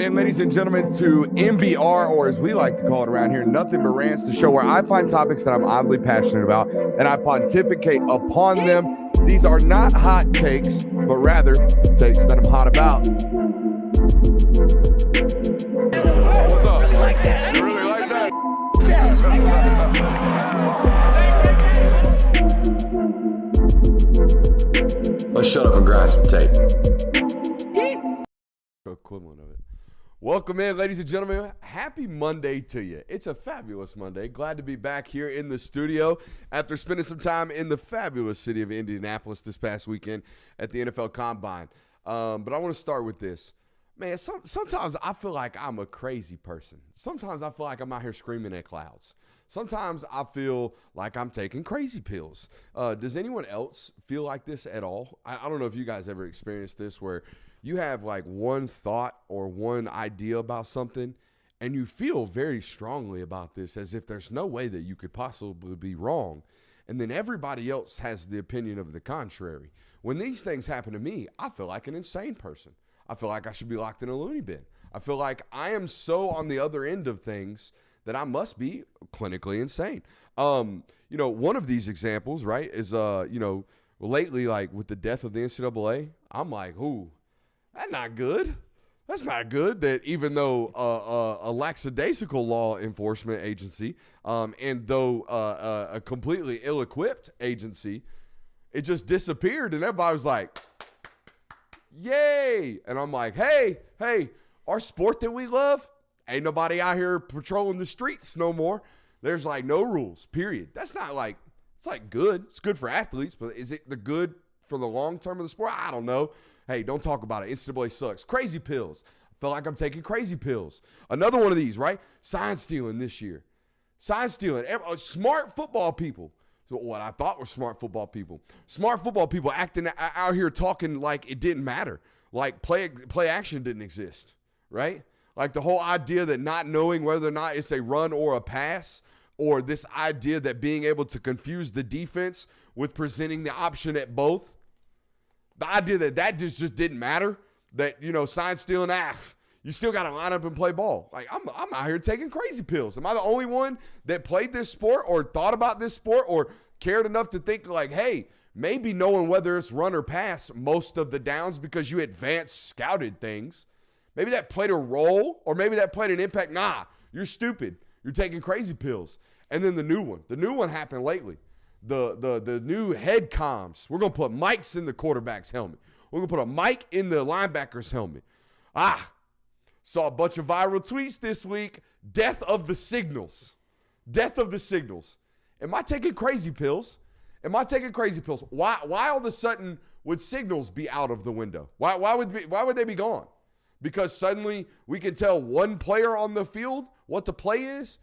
in, ladies and gentlemen, to NBR, or as we like to call it around here, Nothing But Rants, the show where I find topics that I'm oddly passionate about and I pontificate upon them. These are not hot takes, but rather takes that I'm hot about. What's up? You like that? You really like that? Let's shut up and grind some tape. Equivalent of it. Welcome in, ladies and gentlemen. Happy Monday to you. It's a fabulous Monday. Glad to be back here in the studio after spending some time in the fabulous city of Indianapolis this past weekend at the NFL Combine. But I want to start with this. Man, sometimes I feel like I'm a crazy person. Sometimes I feel like I'm out here screaming at clouds. Sometimes I feel like I'm taking crazy pills. Does anyone else feel like this at all? I don't know if you guys ever experienced this where you have like one thought or one idea about something and you feel very strongly about this as if there's no way that you could possibly be wrong. And then everybody else has the opinion of the contrary. When these things happen to me, I feel like an insane person. I feel like I should be locked in a loony bin. I feel like I am so on the other end of things that I must be clinically insane. One of these examples, right, is, lately, like with the death of the NCAA, I'm like, ooh, that's not good. That's not good that even though a lackadaisical law enforcement agency and though a completely ill-equipped agency, it just disappeared and everybody was like, yay. And I'm like, hey, our sport that we love, ain't nobody out here patrolling the streets no more. There's like no rules, period. That's not like, it's like good. It's good for athletes, but is it the good for the long term of the sport? I don't know. Hey, don't talk about it. NCAA sucks. Crazy pills. I feel like I'm taking crazy pills. Another one of these, right? Sign stealing this year. Sign stealing. Smart football people. So what I thought were smart football people. Smart football people acting out here talking like it didn't matter. Like play action didn't exist, right? Like the whole idea that not knowing whether or not it's a run or a pass, or this idea that being able to confuse the defense with presenting the option at both. The idea that just didn't matter, that, sign stealing, you still got to line up and play ball. Like, I'm out here taking crazy pills. Am I the only one that played this sport or thought about this sport or cared enough to think like, hey, maybe knowing whether it's run or pass most of the downs because you advanced scouted things, maybe that played a role or maybe that played an impact. Nah, you're stupid. You're taking crazy pills. And then the new one happened lately. The new head comms. We're going to put mics in the quarterback's helmet. We're going to put a mic in the linebacker's helmet. Saw a bunch of viral tweets this week. Death of the signals. Death of the signals. Am I taking crazy pills? Why all of a sudden would signals be out of the window? Why would they be gone? Because suddenly we can tell one player on the field what the play is?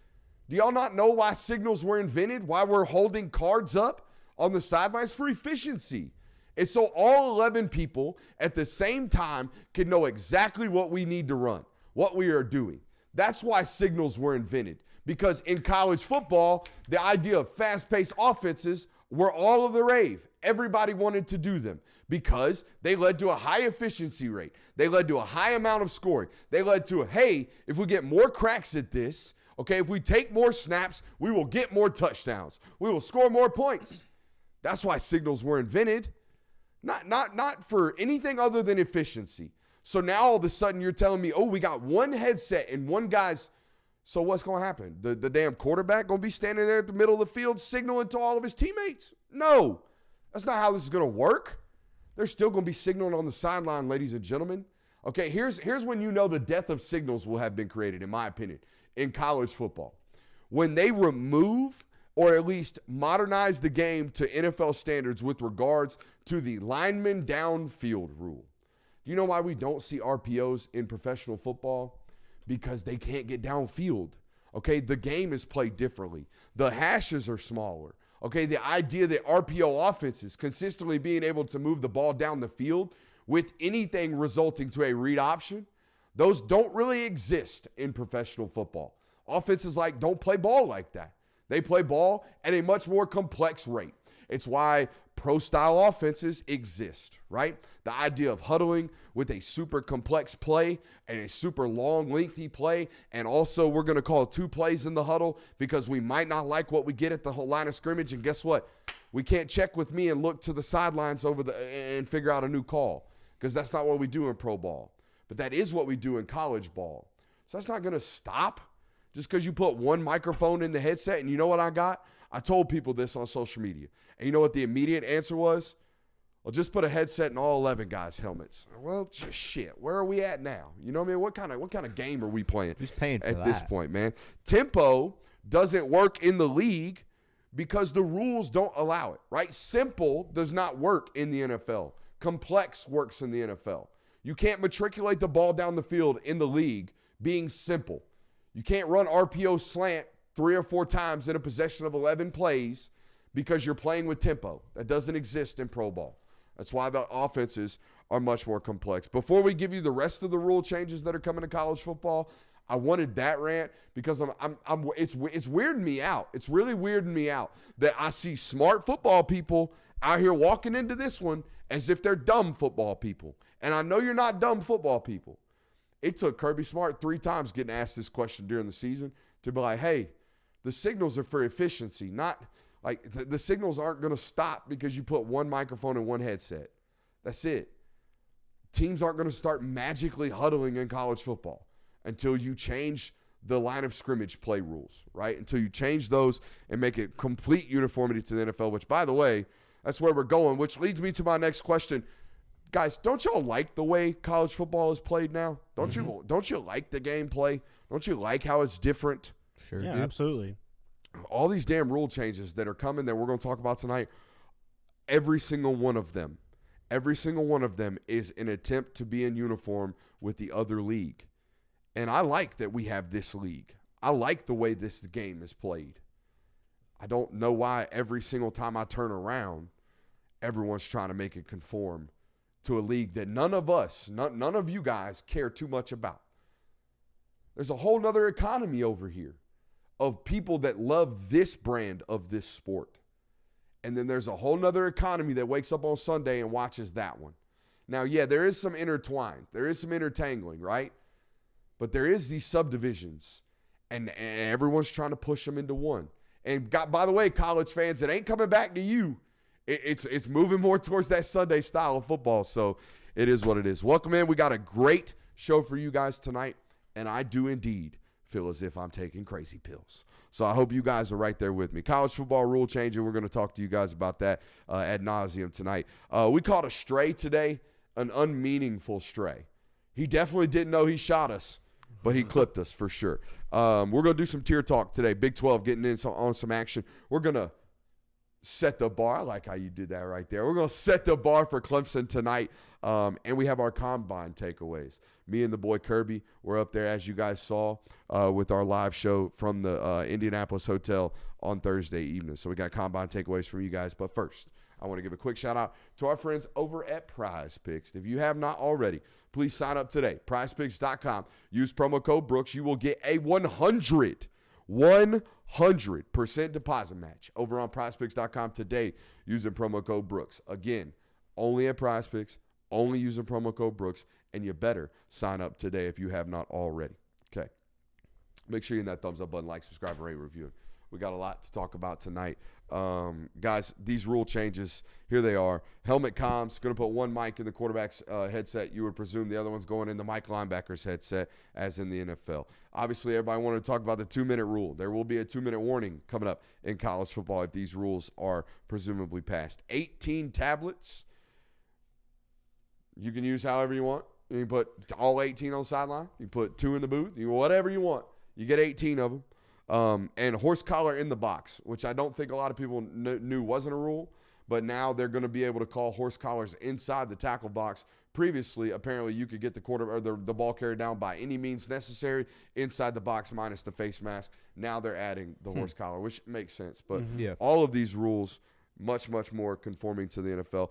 Do y'all not know why signals were invented? Why we're holding cards up on the sidelines? For efficiency. And so all 11 people at the same time can know exactly what we need to run, what we are doing. That's why signals were invented. Because in college football, the idea of fast-paced offenses were all of the rave. Everybody wanted to do them because they led to a high efficiency rate. They led to a high amount of scoring. They led to if we get more cracks at this, okay, if we take more snaps, we will get more touchdowns. We will score more points. That's why signals were invented. Not for anything other than efficiency. So now all of a sudden you're telling me, we got one headset and one guy's. So what's going to happen? The damn quarterback going to be standing there at the middle of the field signaling to all of his teammates? No, that's not how this is going to work. They're still going to be signaling on the sideline, ladies and gentlemen. Okay, here's when you know the death of signals will have been created, in my opinion, in college football. When they remove or at least modernize the game to NFL standards with regards to the lineman downfield rule. Do you know why we don't see RPOs in professional football? Because they can't get downfield. Okay, the game is played differently. The hashes are smaller. Okay, the idea that RPO offenses consistently being able to move the ball down the field with anything resulting to a read option, those don't really exist in professional football. Offenses don't play ball like that. They play ball at a much more complex rate. It's why pro-style offenses exist, right? The idea of huddling with a super complex play and a super long, lengthy play, and also we're going to call 2 plays in the huddle because we might not like what we get at the whole line of scrimmage, and guess what? We can't check with me and look to the sidelines and figure out a new call because that's not what we do in pro ball. But that is what we do in college ball. So that's not going to stop just because you put one microphone in the headset. And you know what I got? I told people this on social media. And you know what the immediate answer was? Well, just put a headset in all 11 guys' helmets. Well, shit, where are we at now? You know what I mean? What kind of game are we playing Who's paying for at this point, man? Tempo doesn't work in the league because the rules don't allow it, right? Simple does not work in the NFL. Complex works in the NFL. You can't matriculate the ball down the field in the league being simple. You can't run RPO slant 3 or 4 times in a possession of 11 plays because you're playing with tempo. That doesn't exist in pro ball. That's why the offenses are much more complex. Before we give you the rest of the rule changes that are coming to college football, I wanted that rant because it's weirding me out. It's really weirding me out that I see smart football people out here walking into this one as if they're dumb football people. And I know you're not dumb football people. It took Kirby Smart 3 times getting asked this question during the season to be like, hey, the signals are for efficiency, not like the signals aren't going to stop because you put one microphone and one headset. That's it. Teams aren't going to start magically huddling in college football until you change the line of scrimmage play rules, right? Until you change those and make it complete uniformity to the NFL, which, by the way, that's where we're going, which leads me to my next question. Guys, don't y'all like the way college football is played now? Don't you like the gameplay? Don't you like how it's different? Sure. Yeah, do. absolutely. All these damn rule changes that are coming that we're going to talk about tonight, every single one of them is an attempt to be in uniform with the other league. And I like that we have this league. I like the way this game is played. I don't know why every single time I turn around, everyone's trying to make it conform to a league that none of you guys care too much about. There's a whole nother economy over here of people that love this brand of this sport. And then there's a whole nother economy that wakes up on Sunday and watches that one. Now, yeah, there is some intertwine. There is some intertangling, right? But there is these subdivisions, and everyone's trying to push them into one. And by the way, college fans, it ain't coming back to you. It's moving more towards that Sunday style of football, so it is what it is. Welcome in. We got a great show for you guys tonight, and I do indeed feel as if I'm taking crazy pills. So I hope you guys are right there with me. College football rule changing. We're going to talk to you guys about that ad nauseum tonight. We caught a stray today, an unmeaningful stray. He definitely didn't know he shot us, but he clipped us for sure. We're going to do some tier talk today. Big 12 getting in on some action. We're going to set the bar. I like how you did that right there. We're going to set the bar for Clemson tonight, and we have our combine takeaways. Me and the boy Kirby were up there, as you guys saw, with our live show from the Indianapolis Hotel on Thursday evening. So we got combine takeaways from you guys. But first, I want to give a quick shout-out to our friends over at PrizePicks. If you have not already, please sign up today. PrizePicks.com. Use promo code Brooks. You will get a 100% deposit match over on PrizePicks.com today using promo code Brooks. Again, only at PrizePicks, only using promo code Brooks, and you better sign up today if you have not already. Okay. Make sure you hit that thumbs up button, like, subscribe, and rate, review. We got a lot to talk about tonight. Guys, these rule changes, here they are. Helmet comms, going to put one mic in the quarterback's headset. You would presume the other one's going in the Mike linebacker's headset, as in the NFL. Obviously, everybody wanted to talk about the 2-minute rule. There will be a 2-minute warning coming up in college football if these rules are presumably passed. 18 tablets. You can use however you want. You can put all 18 on the sideline. You can put 2 in the booth. You whatever you want. You get 18 of them. And horse collar in the box, which I don't think a lot of people knew wasn't a rule, but now they're going to be able to call horse collars inside the tackle box. Previously, apparently, you could get the ball carried down by any means necessary inside the box minus the face mask. Now they're adding the horse collar, which makes sense. But all of these rules, much, much more conforming to the NFL.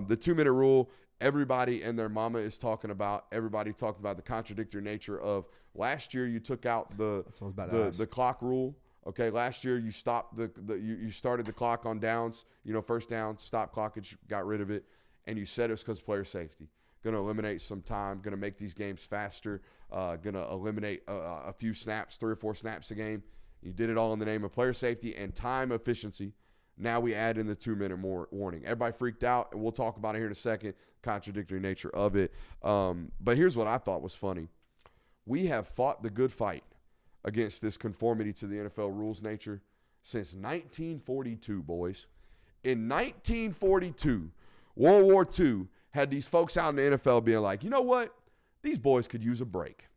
The 2-minute rule, everybody and their mama is talking about. Everybody talking about the contradictory nature of last year you took out the clock rule Okay, last year you stopped you started the clock on downs, first down, stop clock, and you got rid of it, and you said it was because of player safety. Going to eliminate some time, going to make these games faster, going to eliminate a few snaps, 3 or 4 snaps a game. You did it all in the name of player safety and time efficiency. Now we add in the 2-minute warning. Everybody freaked out, and we'll talk about it here in a second, contradictory nature of it. But here's what I thought was funny. We have fought the good fight against this conformity to the NFL rules nature since 1942, boys. In 1942, World War II had these folks out in the NFL being like, you know what? These boys could use a break.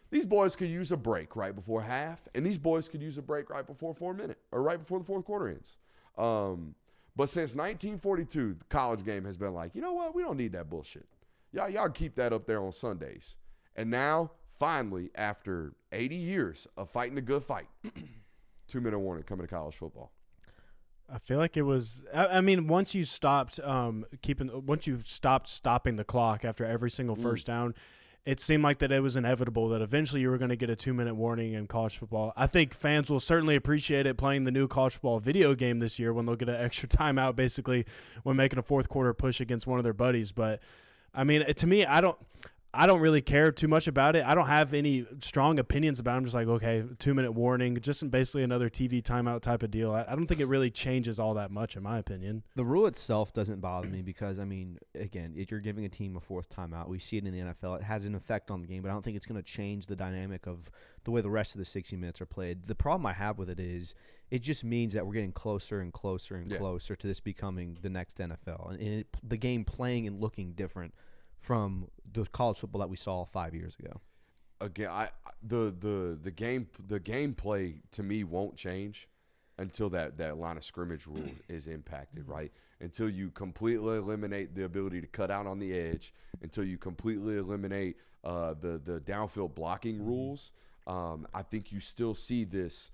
These boys could use a break right before half, and these boys could use a break right before 4 minutes or right before the fourth quarter ends. But since 1942, the college game has been like, you know what? We don't need that bullshit. Y'all keep that up there on Sundays. And now, finally, after 80 years of fighting a good fight, 2-minute warning coming to college football. I feel like it was. I mean, once you stopped stopping the clock after every single first down, it seemed like that it was inevitable that eventually you were going to get a 2-minute warning in college football. I think fans will certainly appreciate it playing the new college football video game this year when they'll get an extra timeout basically when making a fourth quarter push against one of their buddies. But I mean, to me, I don't really care too much about it. I don't have any strong opinions about it. I'm just like, okay, 2-minute warning, just basically another TV timeout type of deal. I don't think it really changes all that much, in my opinion. The rule itself doesn't bother me because, I mean, again, if you're giving a team a fourth timeout, we see it in the NFL. It has an effect on the game, but I don't think it's going to change the dynamic of the way the rest of the 60 minutes are played. The problem I have with it is it just means that we're getting closer and closer and closer to this becoming the next NFL. And the game playing and looking different from the college football that we saw 5 years ago. Again, the gameplay to me won't change until that line of scrimmage rule is impacted, right? Until you completely eliminate the ability to cut out on the edge, until you completely eliminate the downfield blocking rules. I think you still see this,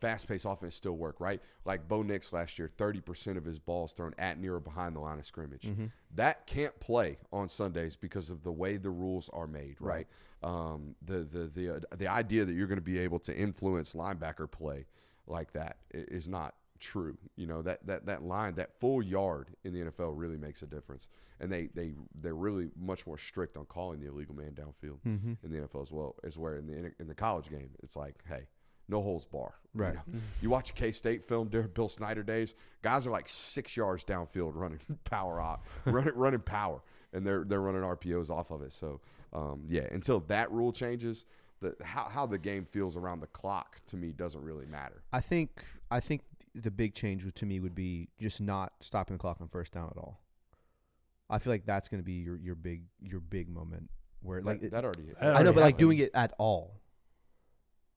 fast-paced offense still work, right? Like Bo Nix last year, 30% of his balls thrown at, near, or behind the line of scrimmage. Mm-hmm. That can't play on Sundays because of the way the rules are made, right? The idea that you're going to be able to influence linebacker play like that is not true. That line, that full yard in the NFL really makes a difference. And they're really much more strict on calling the illegal man downfield in the NFL as well, as where in the college game, it's like, hey, no holds bar. Right. You watch a K-State film during Bill Snyder days, guys are like 6 yards downfield running running power, and they're running RPOs off of it. So, until that rule changes, how the game feels around the clock to me doesn't really matter. I think the big change to me would be just not stopping the clock on first down at all. I feel like that's going to be your big moment where that already. I know, but like doing it at all.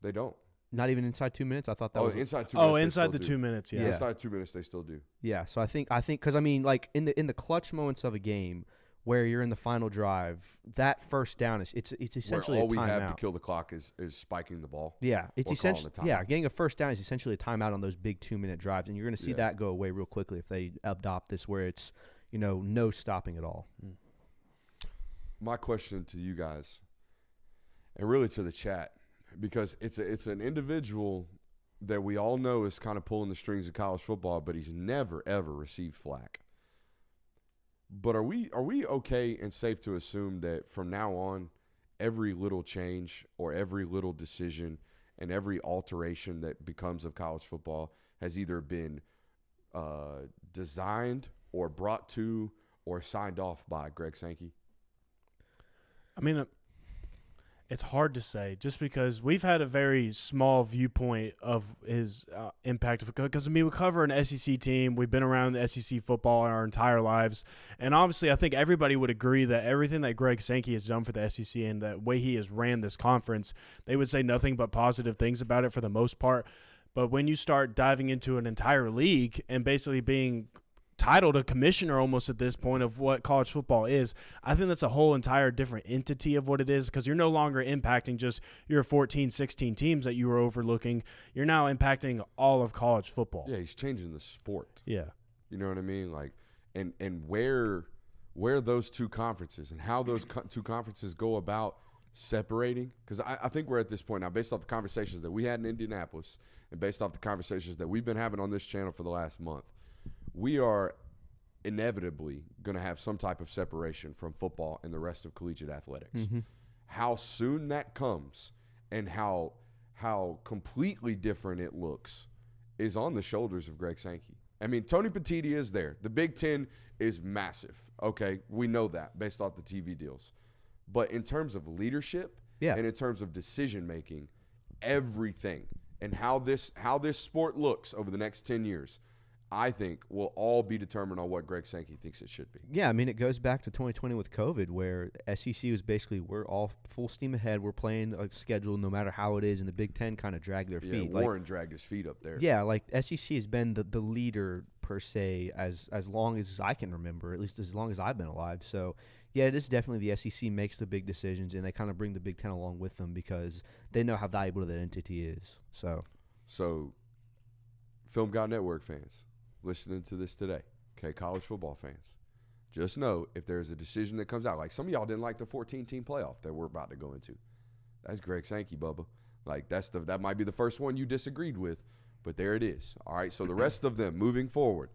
They don't. Not even inside 2 minutes. I thought that was inside 2 minutes. Oh, inside the 2 minutes. Yeah. Inside 2 minutes, they still do. Yeah. So I think because I mean, like in the clutch moments of a game where you're in the final drive, that first down it's essentially where all a timeout. We have to kill the clock is spiking the ball. Yeah, it's essentially getting a first down is essentially a timeout on those big 2 minute drives, and you're going to see that go away real quickly if they adopt this where it's no stopping at all. My question to you guys, and really to the chat, because it's an individual that we all know is kind of pulling the strings of college football, but he's never ever received flack. But are we okay and safe to assume that from now on, every little change or every little decision and every alteration that becomes of college football has either been designed or brought to or signed off by Greg Sankey? I mean, it's hard to say just because we've had a very small viewpoint of his impact. Because, we cover an SEC team. We've been around the SEC football our entire lives. And obviously, I think everybody would agree that everything that Greg Sankey has done for the SEC and the way he has ran this conference, they would say nothing but positive things about it for the most part. But when you start diving into an entire league and basically being titled a commissioner almost at this point of what college football is, I think that's a whole entire different entity of what it is, because you're no longer impacting just your 14, 16 teams that you were overlooking. You're now impacting all of college football. Yeah, he's changing the sport. Yeah. You know what I mean? Like, and where those two conferences and how those two conferences go about separating, because I think we're at this point now, based off the conversations that we had in Indianapolis and based off the conversations that we've been having on this channel for the last month, we are inevitably going to have some type of separation from football and the rest of collegiate athletics. Mm-hmm. How soon that comes and how completely different it looks is on the shoulders of Greg Sankey. I mean, Tony Petitti is there. The Big Ten is massive. Okay, we know that based off the TV deals. But in terms of leadership and in terms of decision making, everything and how this sport looks over the next 10 years, I think will all be determined on what Greg Sankey thinks it should be. Yeah, I mean, it goes back to 2020 with COVID, where SEC was basically, we're all full steam ahead. We're playing a schedule no matter how it is, and the Big Ten kind of dragged their feet. Warren dragged his feet up there. Yeah, like SEC has been the leader per se as long as I can remember, at least as long as I've been alive. So, yeah, it is definitely the SEC makes the big decisions, and they kind of bring the Big Ten along with them because they know how valuable that entity is. So Film God Network fans listening to this today, okay, college football fans, just know if there's a decision that comes out, like some of y'all didn't like the 14-team playoff that we're about to go into. That's Greg Sankey, Bubba. Like that might be the first one you disagreed with, but there it is. All right, so the rest of them moving forward,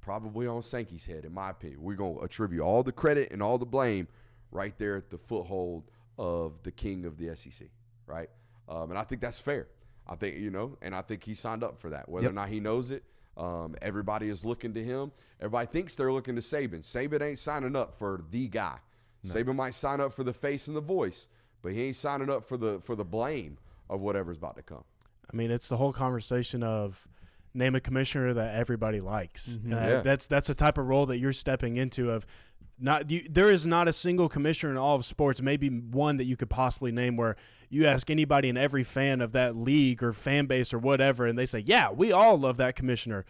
probably on Sankey's head, in my opinion. We're going to attribute all the credit and all the blame right there at the foothold of the king of the SEC, right? And I think that's fair. I think, and I think he signed up for that. Whether or not he knows it, everybody is looking to him. Everybody thinks they're looking to Saban. Saban ain't signing up for the guy. No. Saban might sign up for the face and the voice, but he ain't signing up for the blame of whatever's about to come. I mean, it's the whole conversation of name a commissioner that everybody likes. Mm-hmm. That's the type of role that you're stepping into. There is not a single commissioner in all of sports, maybe one that you could possibly name, where you ask anybody and every fan of that league or fan base or whatever, and they say, yeah, we all love that commissioner.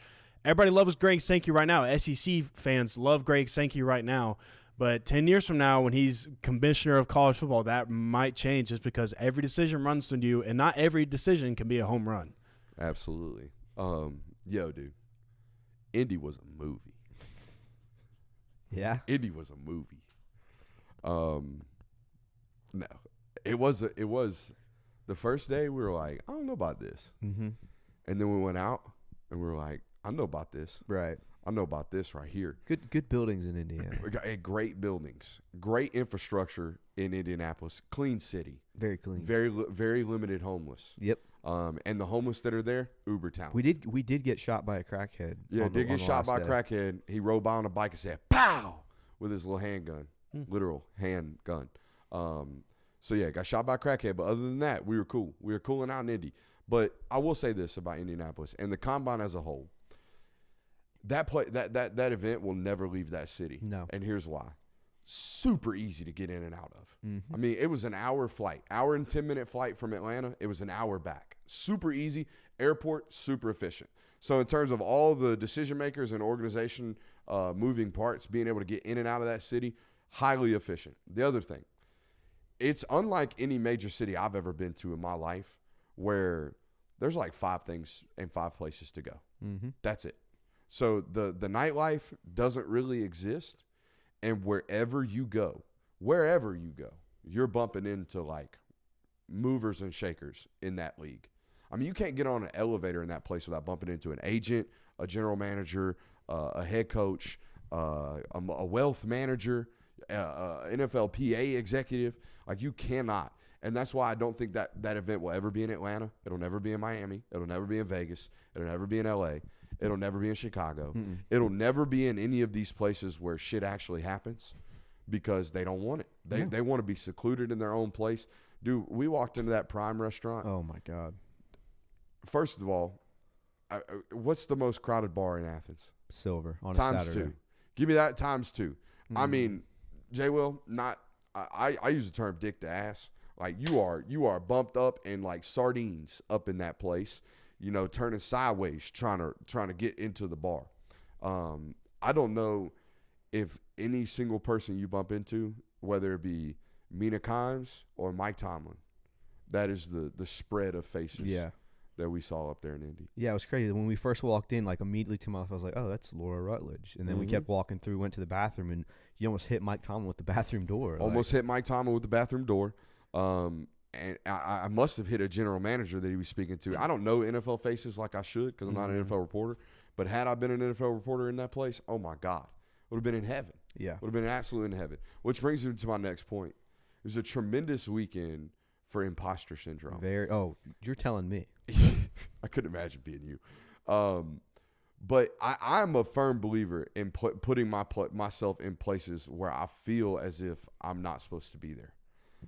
Everybody loves Greg Sankey right now. SEC fans love Greg Sankey right now. But 10 years from now, when he's commissioner of college football, that might change just because every decision runs through you, and not every decision can be a home run. Absolutely. Dude, Indy was a movie. Yeah. Indy was a movie. No. It was the first day we were like, I don't know about this. Mm-hmm. And then we went out and we were like, I know about this. Right. I know about this right here. Good buildings in Indiana. We got great buildings, great infrastructure in Indianapolis, clean city. Very clean. Very limited homeless. Yep. And the homeless that are there, uber talented. We did get shot by a crackhead. Yeah, did get shot by a crackhead. He rode by on a bike and said, "Pow!" with his little handgun, literal handgun. So yeah, got shot by a crackhead. But other than that, we were cool. We were cooling out in Indy. But I will say this about Indianapolis and the combine as a whole. That event will never leave that city. No. And here's why. Super easy to get in and out of. Mm-hmm. I mean, it was an hour flight, hour and 10-minute flight from Atlanta. It was an hour back. Super easy. Airport, super efficient. So in terms of all the decision makers and organization moving parts, being able to get in and out of that city, highly efficient. The other thing, it's unlike any major city I've ever been to in my life where there's like 5 things and 5 places to go. Mm-hmm. That's it. So the nightlife doesn't really exist, and wherever you go, you're bumping into like movers and shakers in that league. I mean, you can't get on an elevator in that place without bumping into an agent, a general manager, a head coach, a wealth manager, NFL PA executive. Like, you cannot. And that's why I don't think that event will ever be in Atlanta. It'll never be in Miami. It'll never be in Vegas. It'll never be in LA. It'll never be in Chicago. Mm-mm. It'll never be in any of these places where shit actually happens because they don't want it. They want to be secluded in their own place. Dude, we walked into that Prime restaurant. Oh, my God. First of all, what's the most crowded bar in Athens? Silver on a times Saturday. 2. Give me that times 2. Mm-hmm. I mean, J-Will, I use the term dick to ass. Like, you are bumped up and like sardines up in that place. Turning sideways, trying to get into the bar. I don't know if any single person you bump into, whether it be Mina Kimes or Mike Tomlin, that is the spread of faces that we saw up there in Indy. Yeah, it was crazy. When we first walked in, like immediately to my left, I was like, oh, that's Laura Rutledge. And then we kept walking through, went to the bathroom, and you almost hit Mike Tomlin with the bathroom door. Almost hit Mike Tomlin with the bathroom door. And I must have hit a general manager that he was speaking to. I don't know NFL faces like I should because I'm not an NFL reporter. But had I been an NFL reporter in that place, oh, my God, would have been in heaven. Yeah. Would have been absolutely in heaven. Which brings me to my next point. It was a tremendous weekend for imposter syndrome. You're telling me. I couldn't imagine being you. But I'm a firm believer in putting myself in places where I feel as if I'm not supposed to be there.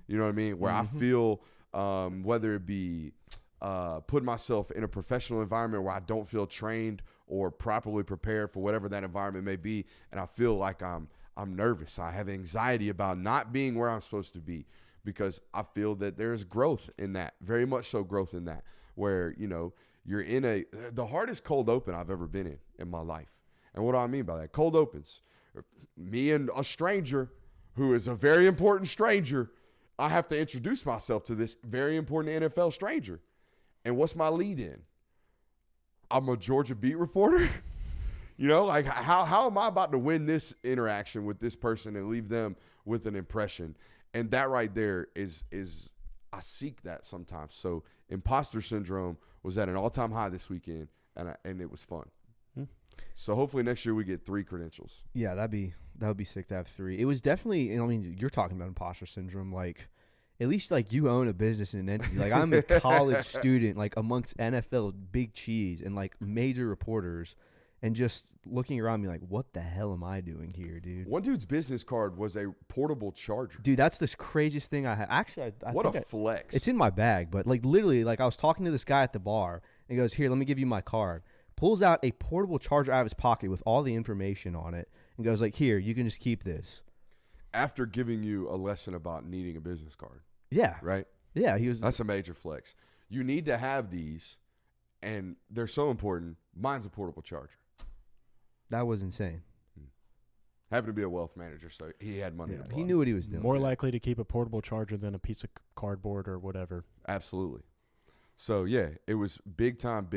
You know what I mean? Where I feel, whether it be putting myself in a professional environment where I don't feel trained or properly prepared for whatever that environment may be, and I feel like I'm nervous. I have anxiety about not being where I'm supposed to be because I feel that there's growth in that, very much so growth in that, where, you know, you're in the hardest cold open I've ever been in my life. And what do I mean by that? Cold opens. Me and a stranger who is a very important stranger, I have to introduce myself to this very important NFL stranger. And what's my lead in? I'm a Georgia beat reporter. You know, like how am I about to win this interaction with this person and leave them with an impression? And that right there is I seek that sometimes. So imposter syndrome was at an all-time high this weekend, and it was fun. So hopefully next year we get 3 credentials. Yeah, that would be sick to have 3. It was definitely, I mean, you're talking about imposter syndrome, like at least like you own a business in an entity. Like I'm a college student, like amongst NFL big cheese and like major reporters, and just looking around me like, what the hell am I doing here, dude? One dude's business card was a portable charger. Dude, that's the craziest thing I have. Actually, what a flex. It's in my bag, but like literally, like I was talking to this guy at the bar, and he goes, here, let me give you my card. Pulls out a portable charger out of his pocket with all the information on it, and goes like, here, you can just keep this. After giving you a lesson about needing a business card. Yeah. Right? Yeah, That's a major flex. You need to have these, and they're so important. Mine's a portable charger. That was insane. Happened to be a wealth manager, so he had money. Yeah, he knew what he was doing. More likely to keep a portable charger than a piece of cardboard or whatever. Absolutely. So, yeah, it was big time.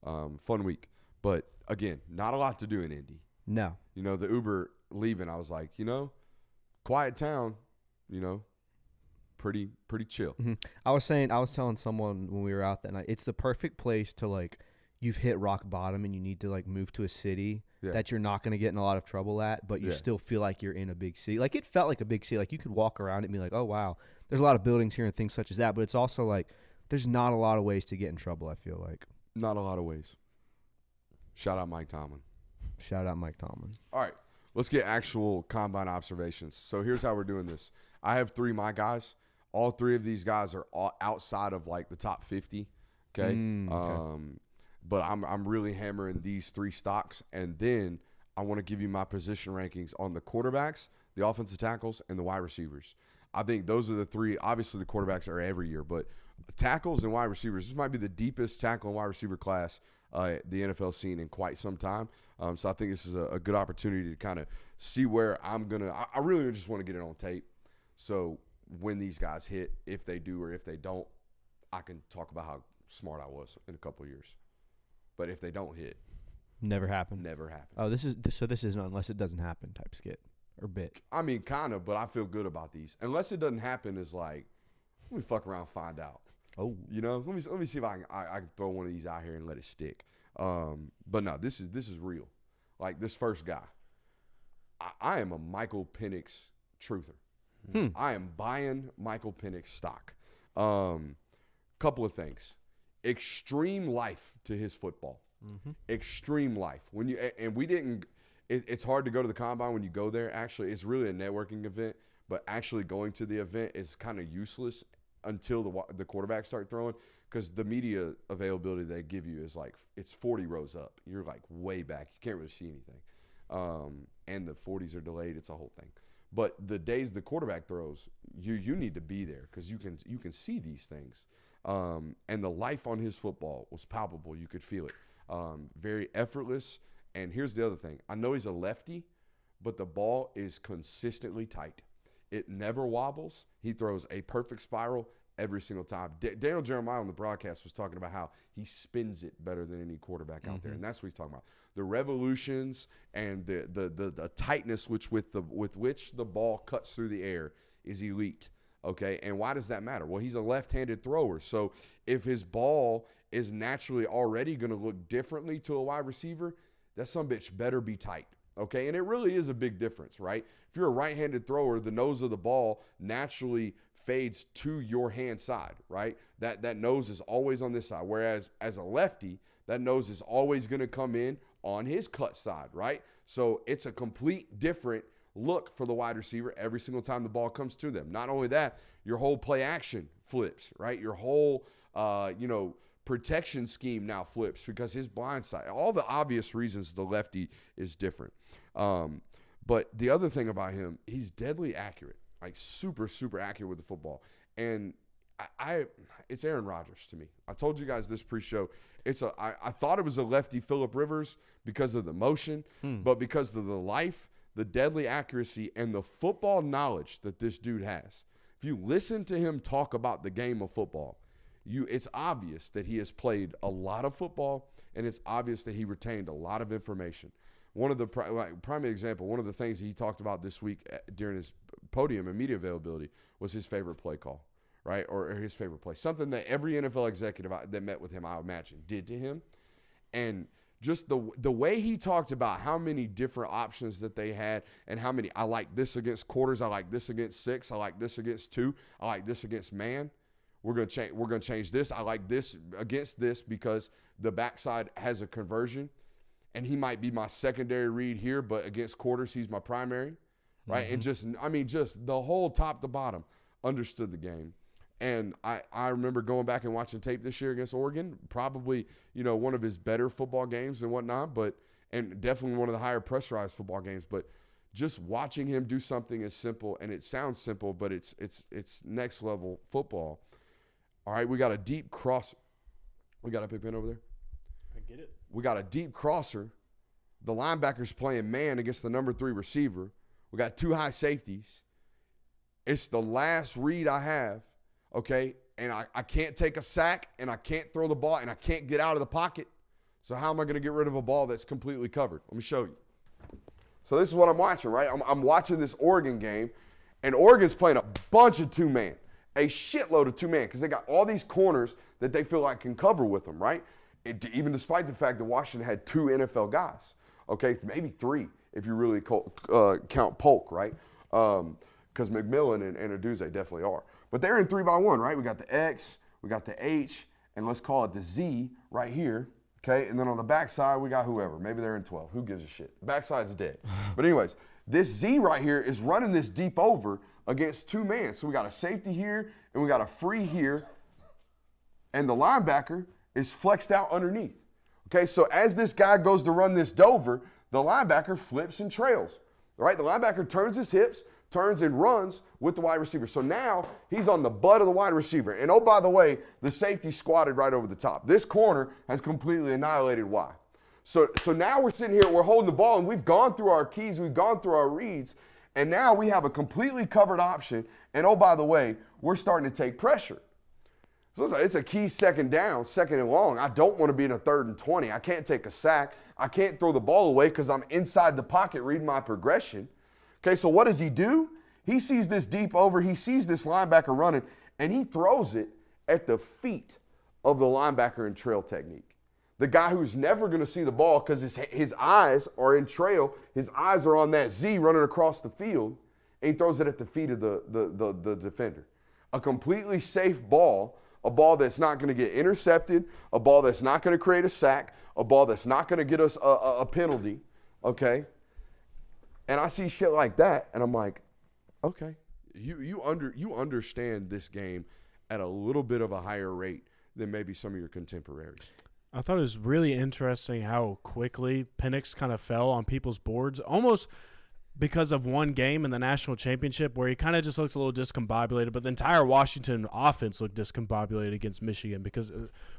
Fun week. But, again, not a lot to do in Indy. No. You know, the Uber leaving, I was like, you know, quiet town, you know, pretty chill. Mm-hmm. I was telling someone when we were out that night, it's the perfect place to, like, you've hit rock bottom and you need to, like, move to a city that you're not going to get in a lot of trouble at, but you still feel like you're in a big city. Like, it felt like a big city. Like, you could walk around and be like, oh, wow, there's a lot of buildings here and things such as that, but it's also, like, there's not a lot of ways to get in trouble, I feel like. Not a lot of ways. Shout out Mike Tomlin. Shout out Mike Tomlin. All right, let's get actual combine observations. So here's how we're doing this. I have 3 my guys. All 3 of these guys are all outside of like the top 50. Okay. But I'm really hammering these 3 stocks, and then I want to give you my position rankings on the quarterbacks, the offensive tackles, and the wide receivers. I think those are the 3. Obviously, the quarterbacks are every year, but tackles and wide receivers. This might be the deepest tackle and wide receiver class the NFL's seen in quite some time. So I think this is a good opportunity to kind of see where I'm going to – I really just want to get it on tape. So when these guys hit, if they do or if they don't, I can talk about how smart I was in a couple of years. But if they don't hit – Never happened. Never happened. Oh, this is an unless it doesn't happen type skit or bit. I mean, kind of, but I feel good about these. Unless it doesn't happen is like, let me fuck around and find out. Oh, you know, let me see if I can throw one of these out here and let it stick. But no, this is real. Like this first guy, I am a Michael Penix truther. I am buying Michael Penix stock. Couple of things, extreme life to his football. Extreme life. When you and we didn't. It's hard to go to the combine when you go there. Actually, it's really a networking event, but actually going to the event is kind of useless until the quarterbacks start throwing, because the media availability they give you is like it's 40 rows up. You're like way back. You can't really see anything. And the 40s are delayed. It's a whole thing. But the days the quarterback throws, you need to be there because you can see these things. And the life on his football was palpable. You could feel it. Very effortless. And here's the other thing. I know he's a lefty, but the ball is consistently tight. It never wobbles. He throws a perfect spiral every single time. Daniel Jeremiah on the broadcast was talking about how he spins it better than any quarterback out there, and that's what he's talking about. The revolutions and the tightness with which the ball cuts through the air is elite. Okay, and why does that matter? Well, he's a left-handed thrower, so if his ball is naturally already going to look differently to a wide receiver, that sumbitch better be tight. Okay, and it really is a big difference, right? If you're a right-handed thrower, the nose of the ball naturally fades to your hand side, right? That nose is always on this side, whereas as a lefty, that nose is always going to come in on his cut side, right? So it's a complete different look for the wide receiver every single time the ball comes to them. Not only that, your whole play action flips, right? Your whole, protection scheme now flips because his blind side, all the obvious reasons the lefty is different. But the other thing about him, he's deadly accurate, like super, super accurate with the football. And it's Aaron Rodgers to me. I told you guys this pre-show. I thought it was a lefty Phillip Rivers because of the motion, but because of the life, the deadly accuracy, and the football knowledge that this dude has. If you listen to him talk about the game of football, it's obvious that he has played a lot of football, and it's obvious that he retained a lot of information. One of the primary example, one of the things he talked about this week during his podium and media availability was his favorite play call, right? Or his favorite play. Something that every NFL executive that met with him, I imagine, did to him. And just the way he talked about how many different options that they had and how many, I like this against quarters, I like this against 6, I like this against 2, I like this against man. We're going to change this. I like this against this because the backside has a conversion, and he might be my secondary read here, but against quarters, he's my primary, right? And just the whole top to bottom understood the game. And I remember going back and watching tape this year against Oregon, probably, one of his better football games and whatnot, and definitely one of the higher pressurized football games. But just watching him do something as simple, and it sounds simple, but it's next level football. All right, we got a deep cross. We got a big pin over there? I get it. We got a deep crosser. The linebacker's playing man against the number 3 receiver. We got 2 high safeties. It's the last read I have, okay? And I can't take a sack, and I can't throw the ball, and I can't get out of the pocket. So how am I going to get rid of a ball that's completely covered? Let me show you. So this is what I'm watching, right? I'm watching this Oregon game, and Oregon's playing a bunch of 2-man. A shitload of 2-man because they got all these corners that they feel like can cover with them, right? Even despite the fact that Washington had 2 NFL guys, okay, maybe 3 if you really count Polk, right? Because McMillan and Aduzze definitely are. But they're in 3-by-1, right? We got the X, we got the H, and let's call it the Z right here, okay? And then on the backside, we got whoever. Maybe they're in 12. Who gives a shit? Backside's dead. But anyways, this Z right here is running this deep over against 2-man. So we got a safety here, and we got a free here, and the linebacker is flexed out underneath. Okay, so as this guy goes to run this Dover, the linebacker flips and trails. All right, the linebacker turns his hips, turns and runs with the wide receiver. So now he's on the butt of the wide receiver. And oh, by the way, the safety squatted right over the top. This corner has completely annihilated Y. So now we're sitting here, we're holding the ball, and we've gone through our keys, we've gone through our reads, and now we have a completely covered option. And oh, by the way, we're starting to take pressure. So it's a key second down, second and long. I don't want to be in a 3rd and 20. I can't take a sack. I can't throw the ball away because I'm inside the pocket reading my progression. Okay, so what does he do? He sees this deep over. He sees this linebacker running, and he throws it at the feet of the linebacker in trail technique. The guy who's never going to see the ball because his eyes are in trail. His eyes are on that Z running across the field, and he throws it at the feet of the defender. A completely safe ball, a ball that's not going to get intercepted, a ball that's not going to create a sack, a ball that's not going to get us a penalty, okay? And I see shit like that, and I'm like, okay, you understand this game at a little bit of a higher rate than maybe some of your contemporaries. I thought it was really interesting how quickly Penix kind of fell on people's boards, almost because of one game in the national championship where he kind of just looked a little discombobulated, but the entire Washington offense looked discombobulated against Michigan because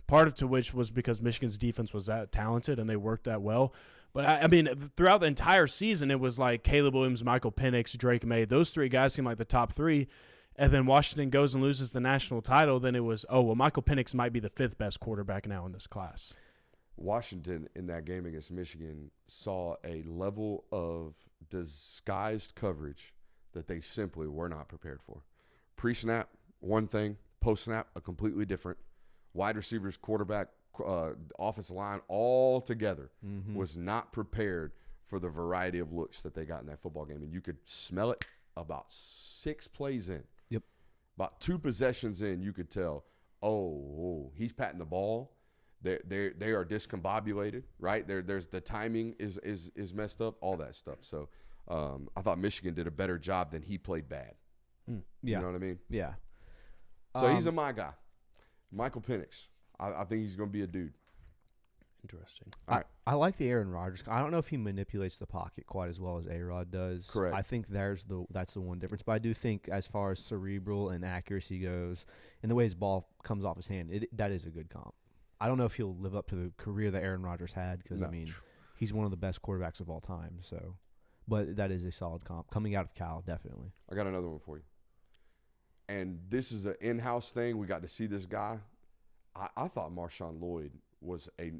part of to which was because Michigan's defense was that talented and they worked that well. But, I mean, throughout the entire season, it was like Caleb Williams, Michael Penix, Drake May. Those 3 guys seemed like the top 3. and then Washington goes and loses the national title, then it was, oh, well, Michael Penix might be the 5th best quarterback now in this class. Washington in that game against Michigan saw a level of disguised coverage that they simply were not prepared for. Pre-snap, one thing. Post-snap, a completely different. Wide receivers, quarterback, offensive line, all together was not prepared for the variety of looks that they got in that football game. And you could smell it about 6 plays in. Yep. About 2 possessions in, you could tell, oh, he's patting the ball. They are discombobulated, right? There's the timing is messed up, all that stuff. So I thought Michigan did a better job than he played bad. Yeah. You know what I mean? Yeah. So he's my guy. Michael Penix. I think he's going to be a dude. Interesting. All right. I like the Aaron Rodgers. I don't know if he manipulates the pocket quite as well as A-Rod does. Correct. I think that's the one difference. But I do think as far as cerebral and accuracy goes, and the way his ball comes off his hand, that is a good comp. I don't know if he'll live up to the career that Aaron Rodgers had because, I mean, he's one of the best quarterbacks of all time. So, but that is a solid comp. Coming out of Cal, definitely. I got another one for you. And this is an in-house thing. We got to see this guy. I thought Marshawn Lloyd was a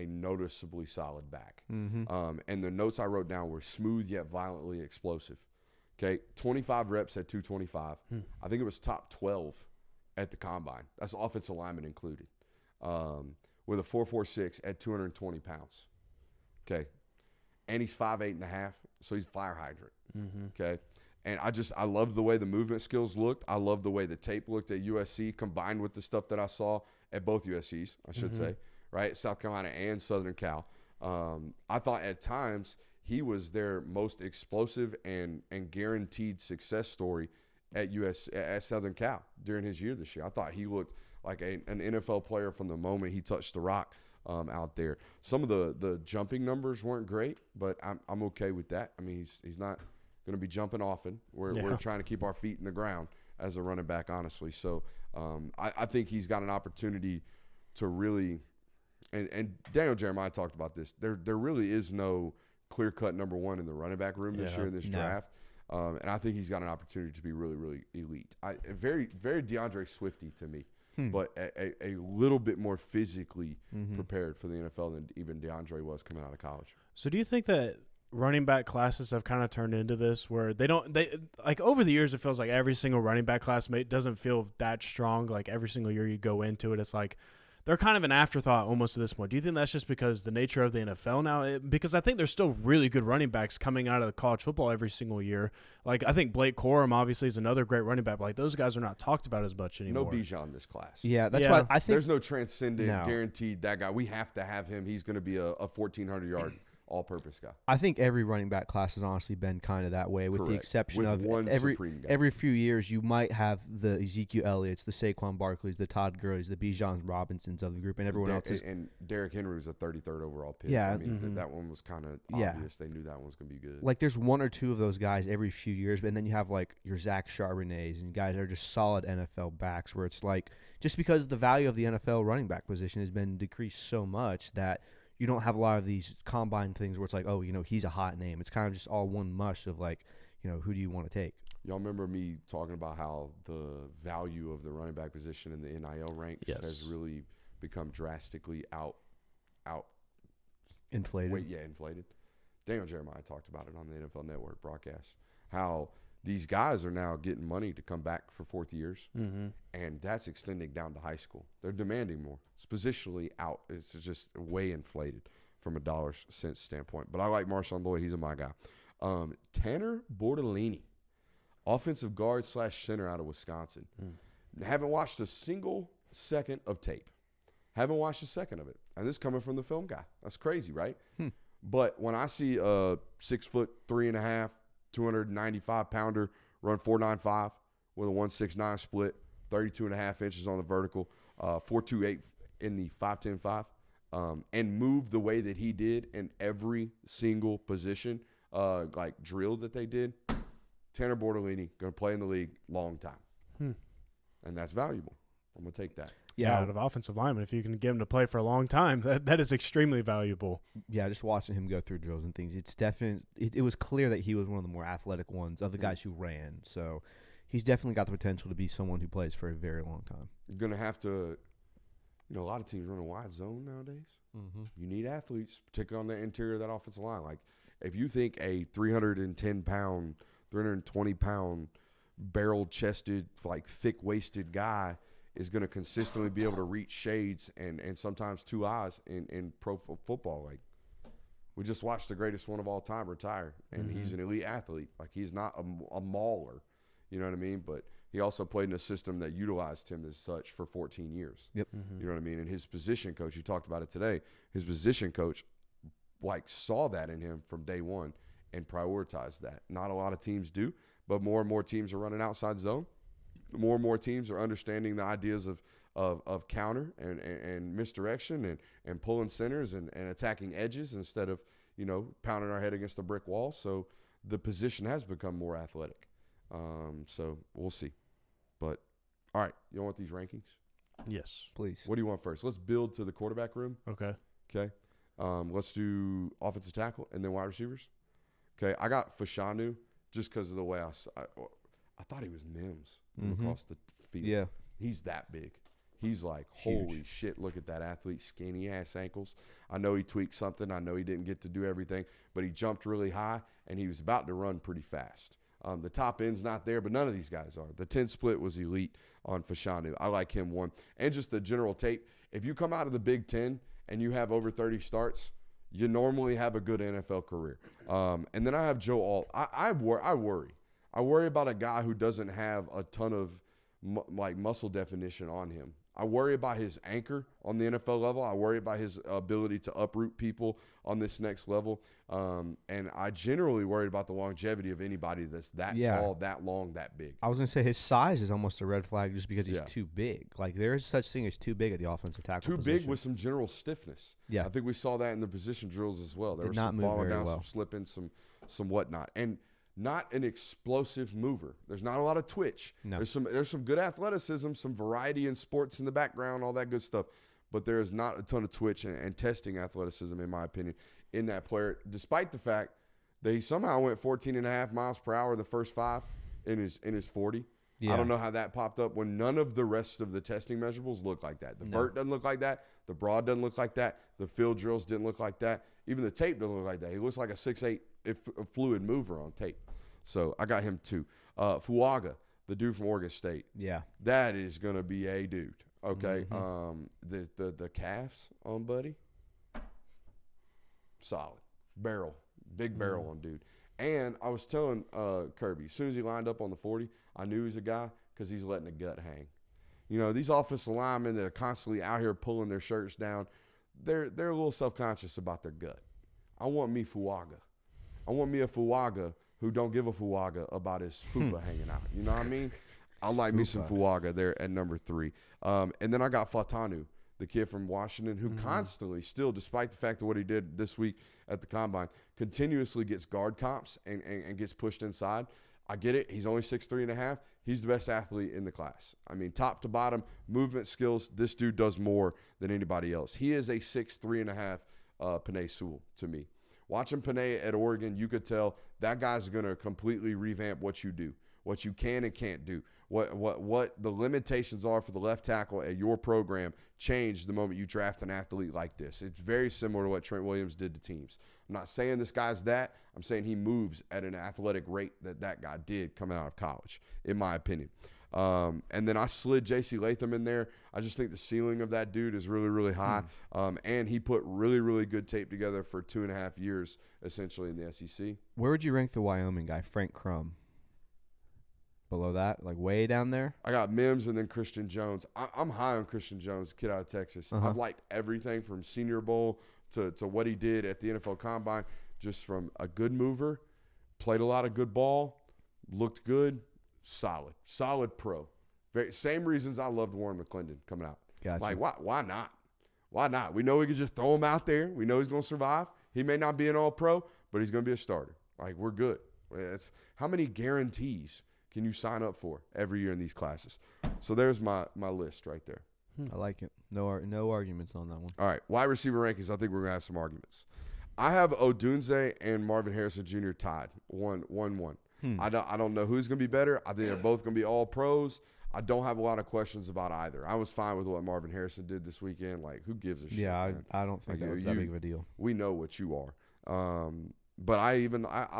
noticeably solid back. And the notes I wrote down were smooth yet violently explosive. Okay, 25 reps at 225. I think it was top 12 at the combine. That's offensive lineman included. With a 4.46 at 220 pounds. Okay, and he's 5'8.5", so he's fire hydrant. Okay. And I loved the way the movement skills looked. I loved the way the tape looked at USC combined with the stuff that I saw at both USCs, I should say, right? South Carolina and Southern Cal. I thought at times he was their most explosive and guaranteed success story at Southern Cal during his year this year. I thought he looked like an NFL player from the moment he touched the rock out there. Some of the jumping numbers weren't great, but I'm okay with that. I mean, he's not – going to be jumping often. We're trying to keep our feet in the ground as a running back, honestly. So I think he's got an opportunity to really and Daniel Jeremiah talked about this. There really is no clear-cut number one in the running back room this year in this draft. And I think he's got an opportunity to be really, really elite. Very, very DeAndre Swifty to me, but a little bit more physically prepared for the NFL than even DeAndre was coming out of college. So do you think that running back classes have kind of turned into this where they like over the years, it feels like every single running back class doesn't feel that strong. Like every single year you go into it, it's like they're kind of an afterthought almost at this point. Do you think that's just because the nature of the NFL now? Because I think there's still really good running backs coming out of the college football every single year. Like I think Blake Corum obviously is another great running back. But like those guys are not talked about as much anymore. No Dejon in this class. Yeah, that's why I think there's no transcendent guaranteed that guy. We have to have him. He's going to be a 1,400-yard all-purpose guy. I think every running back class has honestly been kind of that way, with the exception of one supreme guy. Every few years you might have the Ezekiel Elliott's, the Saquon Barkleys, the Todd Gurley's, the Bijan Robinsons of the group, and everyone else is. And Derrick Henry was a 33rd overall pick. Yeah, I mean that one was kind of obvious. They knew that one was going to be good. Like there's one or two of those guys every few years, and then you have like your Zach Charbonnets and guys that are just solid NFL backs, where it's like just because the value of the NFL running back position has been decreased so much that you don't have a lot of these combine things where it's like, oh, he's a hot name. It's kind of just all one mush of like, who do you want to take? Y'all remember me talking about how the value of the running back position in the NIL ranks has really become drastically out inflated. Inflated. Daniel Jeremiah talked about it on the NFL Network broadcast, how these guys are now getting money to come back for fourth years, and that's extending down to high school. They're demanding more. It's positionally out. It's just way inflated from a dollar cent standpoint. But I like Marshawn Lloyd. He's my guy. Tanner Bortolini, offensive guard / center out of Wisconsin. Haven't watched a single second of tape. Haven't watched a second of it. And this is coming from the film guy. That's crazy, right? But when I see a 6'3.5", 295-pounder run 4.95 with a 1.69 split, 32.5 inches on the vertical, 4.28 in the 5.10.5, and move the way that he did in every single position, like drill that they did. Tanner Bortolini going to play in the league long time, and that's valuable. I'm going to take that. Yeah, out of offensive lineman, if you can get him to play for a long time, that is extremely valuable. Yeah, just watching him go through drills and things, it's definitely it was clear that he was one of the more athletic ones of the guys who ran. So He's definitely got the potential to be someone who plays for a very long time. You're going to have to, a lot of teams run a wide zone nowadays. Mm-hmm. You need athletes, particularly on the interior of that offensive line. Like, if you think a 310-pound, 320-pound, barrel-chested, like thick-waisted guy is going to consistently be able to reach shades and sometimes two eyes in pro football. Like, we just watched the greatest one of all time retire, and he's an elite athlete. Like, he's not a mauler, you know what I mean? But he also played in a system that utilized him as such for 14 years. Yep. You know what I mean? And his position coach, you talked about it today, his position coach, like, saw that in him from day one and prioritized that. Not a lot of teams do, but more and more teams are running outside zone. More and more teams are understanding the ideas of counter and misdirection and pulling centers and attacking edges instead of, pounding our head against a brick wall. So the position has become more athletic. So we'll see. But, all right, you want these rankings? Yes. Please. What do you want first? Let's build to the quarterback room. Okay. Okay. Let's do offensive tackle and then wide receivers. Okay. I got Fashanu just because of the way I thought he was Mims from across the field. Yeah. He's that big. He's like, Huge. holy shit, look at that athlete, skinny-ass ankles. I know he tweaked something. I know he didn't get to do everything, but he jumped really high, and he was about to run pretty fast. The top end's not there, but none of these guys are. The 10 split was elite on Fashanu. I like him one. And just the general tape, if you come out of the Big Ten and you have over 30 starts, you normally have a good NFL career. And then I have Joe Alt. I worry. I worry about a guy who doesn't have a ton of muscle definition on him. I worry about his anchor on the NFL level. I worry about his ability to uproot people on this next level. And I generally worry about the longevity of anybody that's that tall, that long, that big. I was going to say his size is almost a red flag just because he's too big. Like, there is such thing as too big at the offensive tackle position. Big with some general stiffness. Yeah. I think we saw that in the position drills as well. There Did was not some move falling very down, well. some slipping, some whatnot. And not an explosive mover. There's not a lot of twitch. No. There's some good athleticism, some variety in sports in the background, all that good stuff. But there is not a ton of twitch and testing athleticism, in my opinion, in that player, despite the fact that he somehow went 14.5 miles per hour the first 5 in his 40. Yeah. I don't know how that popped up when none of the rest of the testing measurables look like that. The vert doesn't look like that. The broad doesn't look like that. The field drills didn't look like that. Even the tape doesn't look like that. He looks like a 6'8" a fluid mover on tape. So I got him too. Fuaga, the dude from Oregon State. Yeah. That is going to be a dude. Okay. The calves on Buddy. Solid. Barrel. Big barrel on dude. And I was telling Kirby, as soon as he lined up on the 40, I knew he was a guy because he's letting the gut hang. These offensive linemen that are constantly out here pulling their shirts down, they're a little self-conscious about their gut. I want me Fuaga. I want me a Fuaga who don't give a Fuaga about his fupa hanging out. You know what I mean? I like me some Fuaga there at number 3. And then I got Fatanu, the kid from Washington, who constantly still, despite the fact of what he did this week at the Combine, continuously gets guard comps and gets pushed inside. I get it. He's only 6'3.5". He's the best athlete in the class. I mean, top to bottom, movement skills, this dude does more than anybody else. He is a 6'3.5" Penei Sewell to me. Watching Penei at Oregon, you could tell that guy's going to completely revamp what you do, what you can and can't do, what the limitations are for the left tackle at your program change the moment you draft an athlete like this. It's very similar to what Trent Williams did to teams. I'm not saying this guy's that. I'm saying he moves at an athletic rate that guy did coming out of college, in my opinion. And then I slid J.C. Latham in there. I just think the ceiling of that dude is really, really high. And he put really, really good tape together for 2.5 years, essentially, in the SEC. Where would you rank the Wyoming guy, Frank Crum? Below that, like way down there? I got Mims and then Christian Jones. I'm high on Christian Jones, kid out of Texas. I've liked everything from Senior Bowl to what he did at the NFL Combine, just from a good mover, played a lot of good ball, looked good, solid pro. Same reasons I loved Warren McClendon coming out. Gotcha. Like, why not? Why not? We know we could just throw him out there. We know he's going to survive. He may not be an all-pro, but he's going to be a starter. Like, we're good. How many guarantees can you sign up for every year in these classes? So there's my list right there. I like it. No arguments on that one. All right, wide receiver rankings, I think we're going to have some arguments. I have Odunze and Marvin Harrison Jr. tied, 1-1. I don't know who's going to be better. I think they're both going to be all pros. I don't have a lot of questions about either. I was fine with what Marvin Harrison did this weekend. Like, who gives a shit? Yeah, man? I don't think that was that big of a deal. We know what you are. But I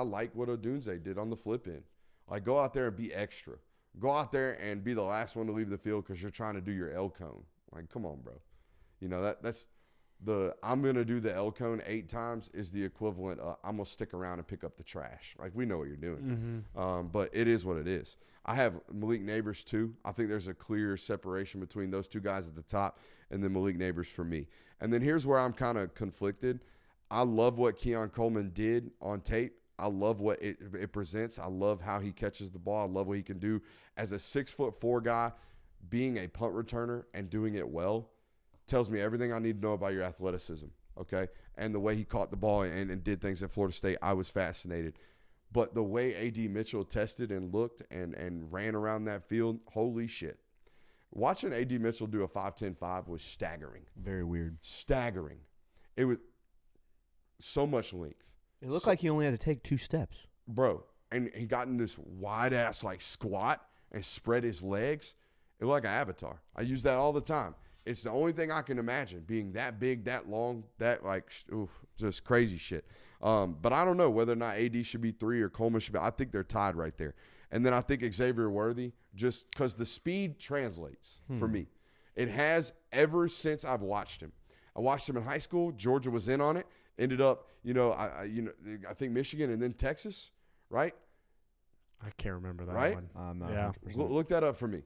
like what Odunze did on the flip in. Like, go out there and be extra. Go out there and be the last one to leave the field because you're trying to do your L cone. Like, come on, bro. You know, that's the I'm going to do the L cone 8 times is the equivalent of I'm going to stick around and pick up the trash. Like, we know what you're doing. But it is what it is. I have Malik Neighbors, too. I think there's a clear separation between those two guys at the top and then Malik Neighbors for me. And then here's where I'm kind of conflicted. I love what Keon Coleman did on tape. I love what it presents. I love how he catches the ball. I love what he can do as a 6'4" guy, being a punt returner and doing it well. Tells me everything I need to know about your athleticism, okay? And the way he caught the ball and did things at Florida State, I was fascinated. But the way A.D. Mitchell tested and looked and ran around that field, holy shit. Watching A.D. Mitchell do a 5.10.5 was staggering. Very weird. Staggering. It was so much length. It looked like he only had to take 2 steps. Bro, and he got in this wide-ass, like, squat and spread his legs. It looked like an avatar. I use that all the time. It's the only thing I can imagine, being that big, that long, that, like, just crazy shit. But I don't know whether or not AD should be 3 or Coleman should be. I think they're tied right there. And then I think Xavier Worthy, just because the speed translates for me. It has ever since I've watched him. I watched him in high school. Georgia was in on it. Ended up, I think Michigan and then Texas, right? I can't remember that Right? one. I'm not Yeah. 100%. Look that up for me.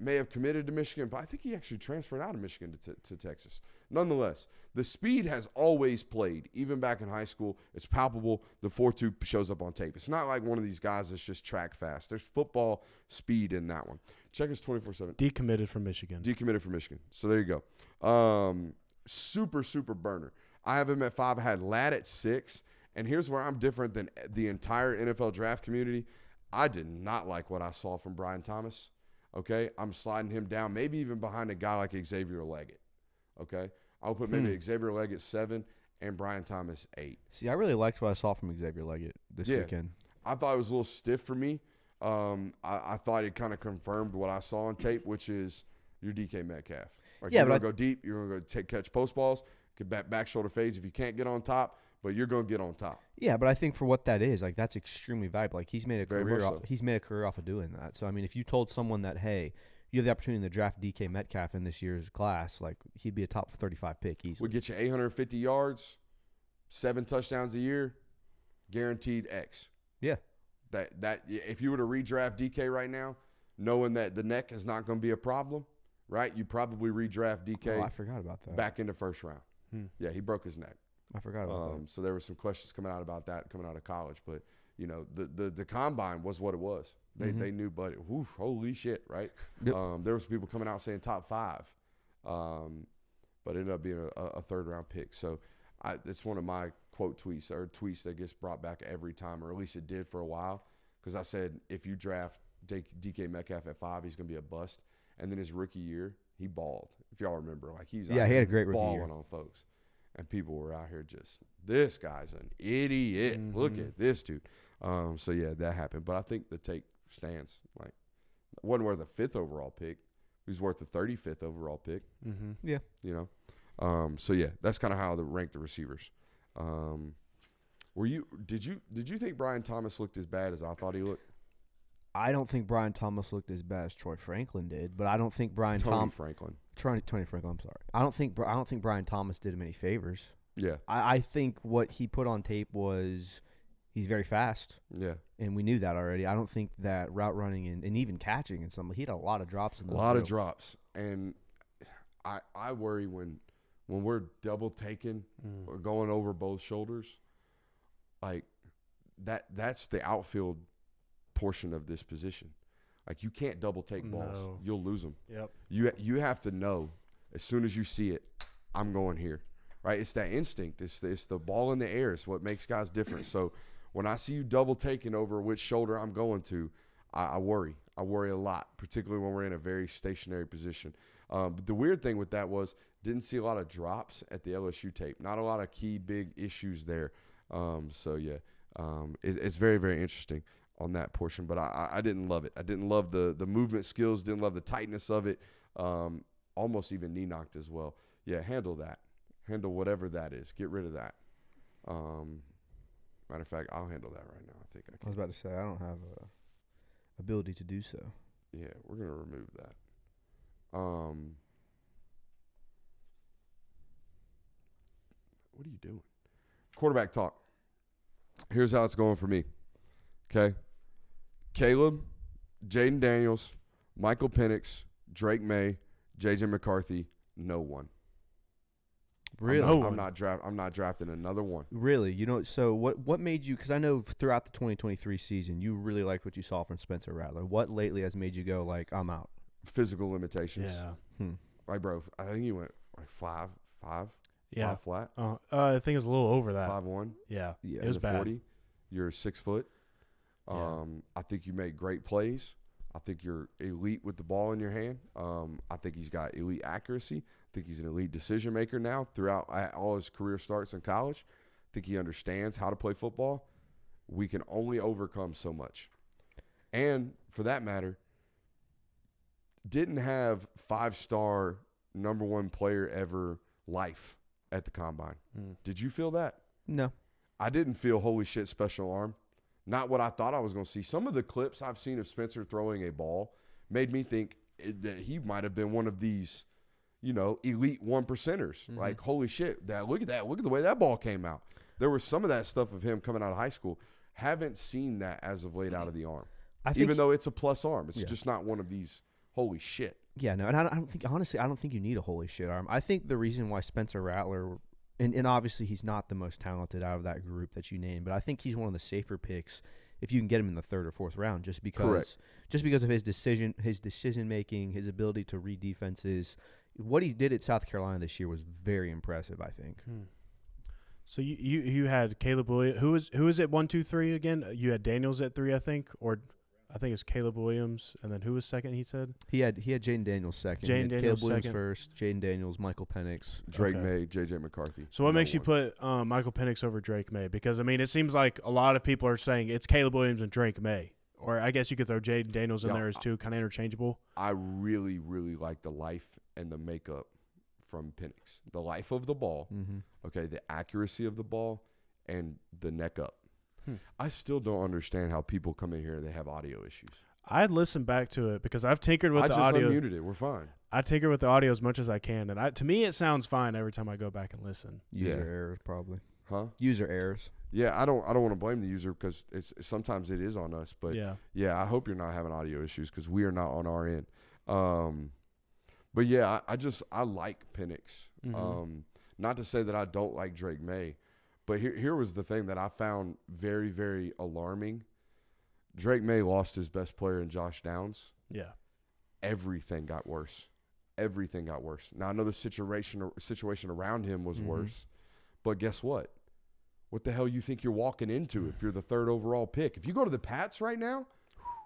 May have committed to Michigan, but I think he actually transferred out of Michigan to Texas. Nonetheless, the speed has always played, even back in high school. It's palpable. The 4.2 shows up on tape. It's not like one of these guys that's just track fast. There's football speed in that one. Check his 24/7. Decommitted from Michigan. Decommitted from Michigan. So there you go. Super, super burner. I have him at 5. I had Ladd at 6. And here's where I'm different than the entire NFL draft community. I did not like what I saw from Brian Thomas. Okay, I'm sliding him down, maybe even behind a guy like Xavier Leggett. Okay, I'll put maybe Xavier Leggett 7 and Brian Thomas 8. See, I really liked what I saw from Xavier Leggett this weekend. I thought it was a little stiff for me. I thought it kind of confirmed what I saw on tape, which is your DK Metcalf. Like, you're going to go deep. You're going to go catch post balls, get back shoulder fades if you can't get on top, but you're going to get on top. Yeah, but I think for what that is, like, that's extremely valuable. Like, he's made a Very career. much so. He's made a career off of doing that. So I mean, if you told someone that, hey, you have the opportunity to draft DK Metcalf in this year's class, like, he'd be a top 35 pick easily. Would get you 850 yards, 7 touchdowns a year, guaranteed X. Yeah. That if you were to redraft DK right now, knowing that the neck is not going to be a problem, right? You probably redraft DK. Oh, I forgot about that. Back into first round. Yeah, he broke his neck. I forgot about that. So there were some questions coming out about that coming out of college, but the combine was what it was. They knew, but holy shit, right? Yep. There was people coming out saying top 5, but it ended up being a 3rd round pick. So it's one of my quote tweets or tweets that gets brought back every time, or at least it did for a while, because I said if you draft DK Metcalf at 5, he's gonna be a bust. And then his rookie year, he balled. If y'all remember, like he had a great rookie balling year on folks. And people were out here just, this guy's an idiot. Look at this dude. So, yeah, that happened. But I think the take stands. Like, wasn't worth a 5th overall pick. He was worth a 35th overall pick. Yeah. So, yeah, that's kind of how they rank the receivers. Did you think Brian Thomas looked as bad as I thought he looked? I don't think Brian Thomas looked as bad as Troy Franklin did, but I don't think Tony Franklin. Tony Franklin, I'm sorry. I don't think Brian Thomas did him any favors. Yeah. I think what he put on tape was he's very fast. Yeah. And we knew that already. I don't think that route running and even catching and something, he had a lot of drops in the A lot of drops. And I worry when we're double taking or going over both shoulders, like that's the outfield portion of this position. Like, you can't double take balls. No. You'll lose them. Yep. You have to know as soon as you see it, I'm going here, right? It's that instinct. It's the ball in the air. It's what makes guys different. So when I see you double taking over which shoulder I'm going to, I worry. I worry a lot, particularly when we're in a very stationary position. But the weird thing with that was didn't see a lot of drops at the LSU tape. Not a lot of key big issues there. So, yeah. It's very, very interesting on that portion. But I didn't love it. I didn't love the movement skills. Didn't love the tightness of it. Almost even knee knocked as well. Yeah, handle that. Handle whatever that is. Get rid of that. Matter of fact, I'll handle that right now. I think I can. I was about to say, I don't have ability to do so. Yeah, we're going to remove that. What are you doing? Quarterback talk. Here's how it's going for me. Okay. Caleb, Jaden Daniels, Michael Penix, Drake May, J.J. McCarthy, no one. Really? I'm not drafting another one. Really? You know, so what made you – because I know throughout the 2023 season, you really liked what you saw from Spencer Rattler. What lately has made you go, like, I'm out? Physical limitations. Yeah. Like, bro, I think you went like five flat. I think it's a little over that. 5'1". Yeah. Yeah. It was bad. 40. You're 6 foot. Yeah. I think you make great plays. I think you're elite with the ball in your hand. I think he's got elite accuracy. I think he's an elite decision maker now throughout all his career starts in college. I think he understands how to play football. We can only overcome so much. And for that matter, didn't have 5-star number one player ever life at the combine. Did you feel that? No. I didn't feel holy shit special arm. Not what I thought I was going to see. Some of the clips I've seen of Spencer throwing a ball made me think that he might have been one of these, elite 1%ers. Like, holy shit, look at that. Look at the way that ball came out. There was some of that stuff of him coming out of high school. Haven't seen that as of late out of the arm. Even though it's a plus arm. It's just not one of these holy shit. Yeah, no, and I don't think, honestly, I don't think you need a holy shit arm. I think the reason why Spencer Rattler, and obviously he's not the most talented out of that group that you named, but I think he's one of the safer picks if you can get him in the 3rd or 4th round, just because of his decision making, his ability to read defenses. What he did at South Carolina this year was very impressive, I think. So you had Caleb Williams. Who was at 1, 2, 3 again? You had Daniels at 3, I think, or I think it's Caleb Williams, and then who was second? He said he had Jaden Daniels second. Caleb Williams first. Jaden Daniels, Michael Penix, Drake May, J.J. McCarthy. So what makes you put Michael Penix over Drake May? Because it seems like a lot of people are saying it's Caleb Williams and Drake May, or I guess you could throw Jaden Daniels in there as two, kind of interchangeable. I really, really like the life and the makeup from Penix. The life of the ball, okay, the accuracy of the ball, and the neck up. I still don't understand how people come in here and they have audio issues. I'd listen back to it because I've tinkered with the audio. I just unmuted it. We're fine. I tinker with the audio as much as I can, and to me it sounds fine every time I go back and listen. User errors, probably. Huh? User errors. Yeah, I don't want to blame the user because sometimes it is on us. But yeah, I hope you're not having audio issues because we are not on our end. But yeah, I like Penix. Not to say that I don't like Drake May. But here was the thing that I found very, very alarming. Drake May lost his best player in Josh Downs. Yeah. Everything got worse. Everything got worse. Now, I know the situation around him was worse. But guess what? What the hell you think you're walking into if you're the 3rd overall pick? If you go to the Pats right now,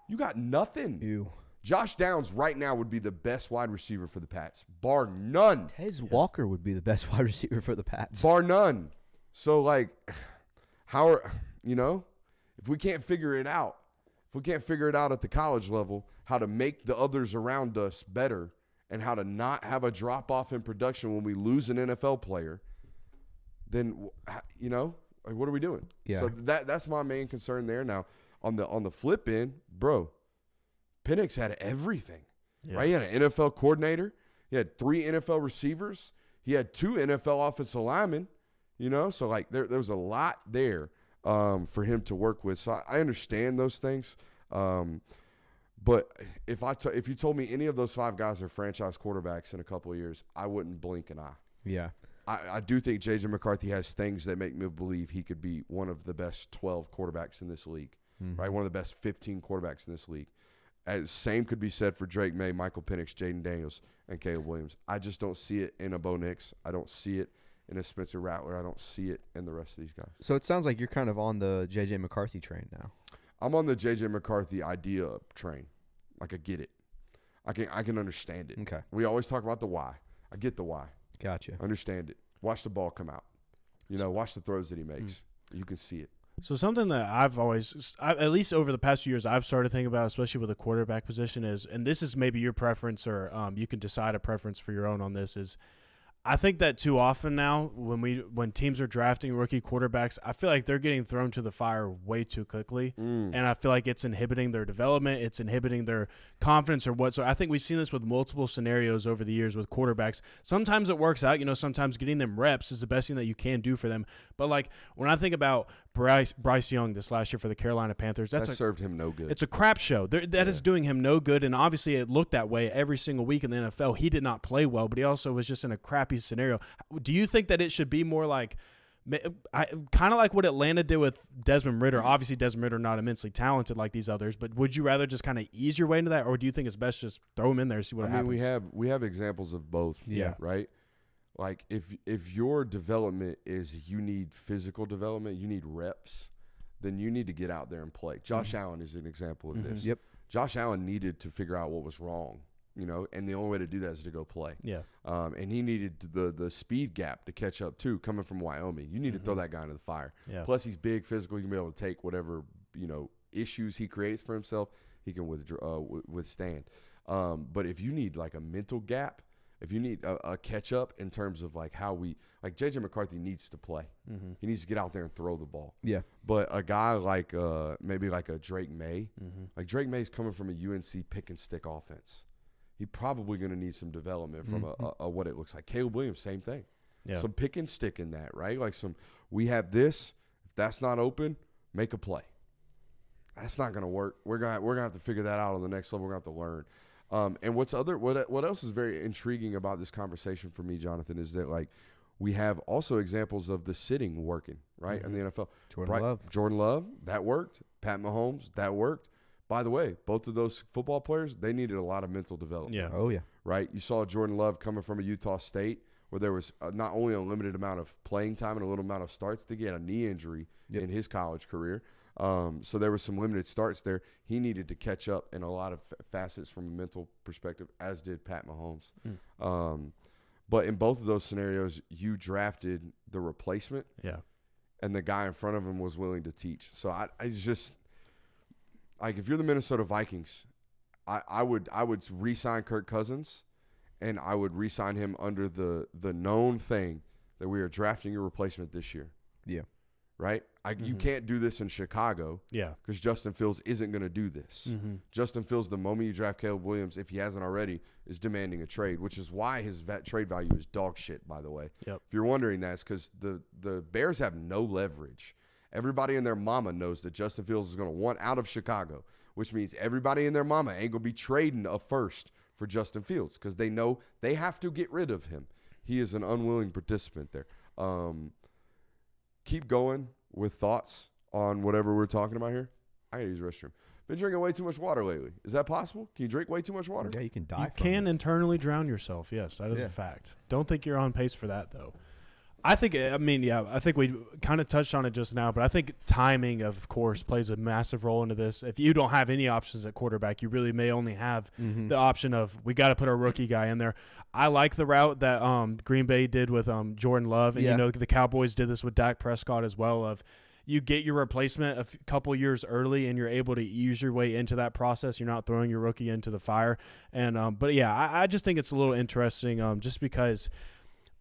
you got nothing. Ew. Josh Downs right now would be the best wide receiver for the Pats, bar none. Tez Walker would be the best wide receiver for the Pats. Bar none. So, like, if we can't figure it out, at the college level, how to make the others around us better and how to not have a drop-off in production when we lose an NFL player, then, what are we doing? Yeah. So that's my main concern there. Now, on the flip end, bro, Penix had everything, right? He had an NFL coordinator. He had 3 NFL receivers. He had 2 NFL offensive linemen. So like there was a lot there for him to work with. So I understand those things. But if you told me any of those 5 guys are franchise quarterbacks in a couple of years, I wouldn't blink an eye. Yeah. I do think J.J. McCarthy has things that make me believe he could be one of the best 12 quarterbacks in this league, right? One of the best 15 quarterbacks in this league. Same could be said for Drake May, Michael Penix, Jaden Daniels, and Caleb Williams. I just don't see it in a Bo Nix. I don't see it in a Spencer Rattler. I don't see it in the rest of these guys. So it sounds like you're kind of on the J.J. McCarthy train now. I'm on the J.J. McCarthy idea train. Like, I get it. I can understand it. Okay. We always talk about the why. I get the why. Gotcha. Understand it. Watch the ball come out. Watch the throws that he makes. You can see it. So something that I've always, at least over the past few years, I've started thinking about, especially with the quarterback position, is, and this is maybe your preference, or you can decide a preference for your own on this, is I think that too often now when teams are drafting rookie quarterbacks, I feel like they're getting thrown to the fire way too quickly, and I feel like it's inhibiting their development, it's inhibiting their confidence or what. So I think we've seen this with multiple scenarios over the years with quarterbacks. Sometimes it works out, sometimes getting them reps is the best thing that you can do for them. But like when I think about Bryce Young this last year for the Carolina Panthers, that served him no good. It's a crap show. That is doing him no good, and obviously it looked that way every single week in the NFL. He did not play well, but he also was just in a crappy scenario. Do you think that it should be more like kind of like what Atlanta did with Desmond Ridder? Obviously Desmond Ridder not immensely talented like these others, but would you rather just kind of ease your way into that, or do you think it's best just throw him in there and see what happens? We have examples of both. Yeah. Right? Like if your development is you need physical development, you need reps, then you need to get out there and play. Josh Allen is an example of this. Yep. Josh Allen needed to figure out what was wrong, and the only way to do that is to go play. Yeah. And he needed the speed gap to catch up too, coming from Wyoming. You need to throw that guy into the fire. Yeah. Plus he's big, physical. You can be able to take whatever, issues he creates for himself, he can withstand. But if you need like a mental gap, if you need a catch up in terms of like how J.J. McCarthy needs to play. He needs to get out there and throw the ball. Yeah. But a guy like maybe like a Drake May, like Drake May's coming from a UNC pick and stick offense. He probably going to need some development from a what it looks like. Caleb Williams, same thing. Yeah. Some pick and stick in that, right? Like we have this. If that's not open, make a play. That's not going to work. We're gonna have to figure that out on the next level. We're going to have to learn. And what else is very intriguing about this conversation for me, Jonathan, is that like we have also examples of the sitting working, right, in the NFL. Jordan Love, that worked. Pat Mahomes, that worked. By the way, both of those football players, they needed a lot of mental development. Yeah. Oh, yeah. Right? You saw Jordan Love coming from a Utah State where there was not only a limited amount of playing time and a little amount of starts. To get a knee injury in his college career. So there was some limited starts there. He needed to catch up in a lot of facets from a mental perspective, as did Pat Mahomes. But in both of those scenarios, you drafted the replacement. Yeah. And the guy in front of him was willing to teach. So I just – like if you're the Minnesota Vikings, I would re-sign Kirk Cousins, and I would re-sign him under the known thing that we are drafting your replacement this year. Yeah. Right? You can't do this in Chicago. Yeah. Because Justin Fields isn't going to do this. Justin Fields, the moment you draft Caleb Williams, if he hasn't already, is demanding a trade, which is why his trade value is dog shit, by the way. Yep. If you're wondering, that's because the Bears have no leverage. Everybody and their mama knows that Justin Fields is going to want out of Chicago, which means everybody and their mama ain't going to be trading a first for Justin Fields because they know they have to get rid of him. He is an unwilling participant there. Keep going with thoughts on whatever we're talking about here. I got to use the restroom. Been drinking way too much water lately. Is that possible? Can you drink way too much water? Yeah, you can die. You can internally drown yourself. Yes, that is a fact. Don't think you're on pace for that, though. I think we kind of touched on it just now, but I think timing, of course, plays a massive role into this. If you don't have any options at quarterback, you really may only have the option of we got to put our rookie guy in there. I like the route that Green Bay did with Jordan Love, and the Cowboys did this with Dak Prescott as well. Of you get your replacement a couple years early, and you're able to ease your way into that process. You're not throwing your rookie into the fire. And I just think it's a little interesting, just because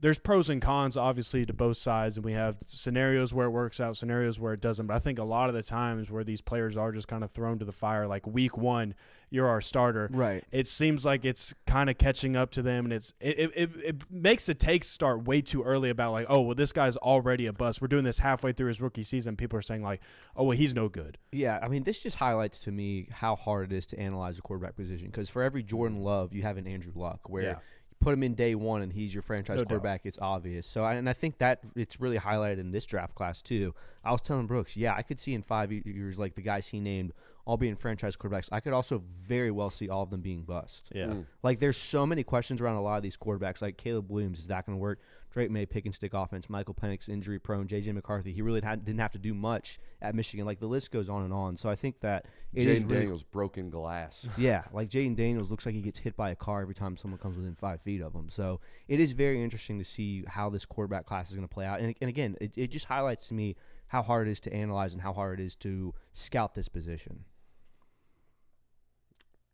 there's pros and cons, obviously, to both sides, and we have scenarios where it works out, scenarios where it doesn't. But I think a lot of the times where these players are just kind of thrown to the fire, like week one, you're our starter. Right. It seems like it's kind of catching up to them, and it makes the takes start way too early about like, oh, well, this guy's already a bust. We're doing this halfway through his rookie season. People are saying like, oh, well, he's no good. Yeah, I mean, this just highlights to me how hard it is to analyze a quarterback position because for every Jordan Love, you have an Andrew Luck where put him in day one and he's your franchise quarterback. It's obvious. So, and I think that it's really highlighted in this draft class too. I was telling Brooks, I could see in 5 years, like the guys he named all being franchise quarterbacks. I could also very well see all of them being bust. Yeah. Like there's so many questions around a lot of these quarterbacks. Like Caleb Williams, is that going to work? Drake May pick and stick offense, Michael Penix injury prone, J.J. McCarthy. He really didn't have to do much at Michigan. Like, the list goes on and on. So I think that Jaden Daniels broken glass. Yeah, like Jaden Daniels looks like he gets hit by a car every time someone comes within 5 feet of him. So it is very interesting to see how this quarterback class is going to play out. And again, it just highlights to me how hard it is to analyze and how hard it is to scout this position.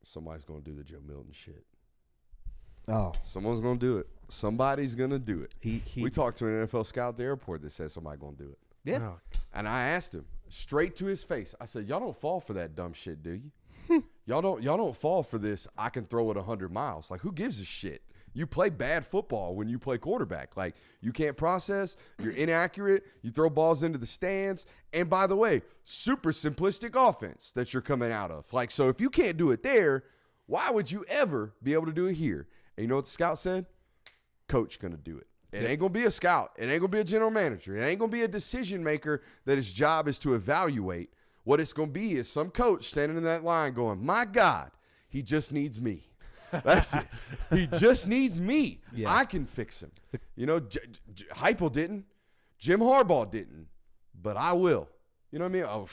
Somebody's going to do the Joe Milton shit. Oh, Someone's going to do it. Somebody's going to do it. he We talked to an NFL scout at the airport that said somebody's going to do it. yeah. Oh, And I asked him straight to his face. I said, "Y'all don't fall for that dumb shit, do you? Y'all don't fall for this. I can throw it 100 miles. Like, who gives a shit? You play bad football when you play quarterback. Like, you can't process. You're inaccurate. You throw balls into the stands. And by the way, super simplistic offense that you're coming out of. Like, so if you can't do it there, why would you ever be able to do it here?" And you know what the scout said? Coach going to do it. It ain't going to be a scout. It ain't going to be a general manager. It ain't going to be a decision maker that his job is to evaluate. What it's going to be is some coach standing in that line going, "My God, he just needs me." That's it. He just needs me. Yeah. I can fix him. You know, Heupel didn't. Jim Harbaugh didn't. But I will. You know what I mean? Oh,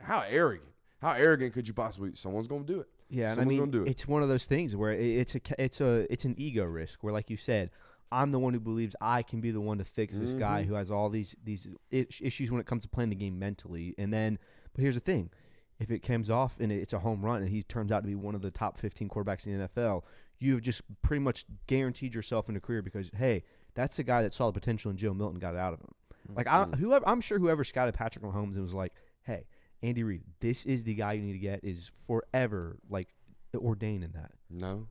how arrogant. How arrogant could you possibly be? Someone's going to do it. Yeah, and Someone's gonna do it. it's one of those things where it's an ego risk where, like you said, I'm the one who believes I can be the one to fix this guy who has all these issues when it comes to playing the game mentally. And then, but here's the thing. If it comes off and it's a home run and he turns out to be one of the top 15 quarterbacks in the NFL, you've just pretty much guaranteed yourself in a career because, hey, that's the guy that saw the potential and Joe Milton got it out of him. Like, I'm sure whoever scouted Patrick Mahomes and was like, "Hey, Andy Reid, this is the guy you need to get," is forever, like, ordained in that. No.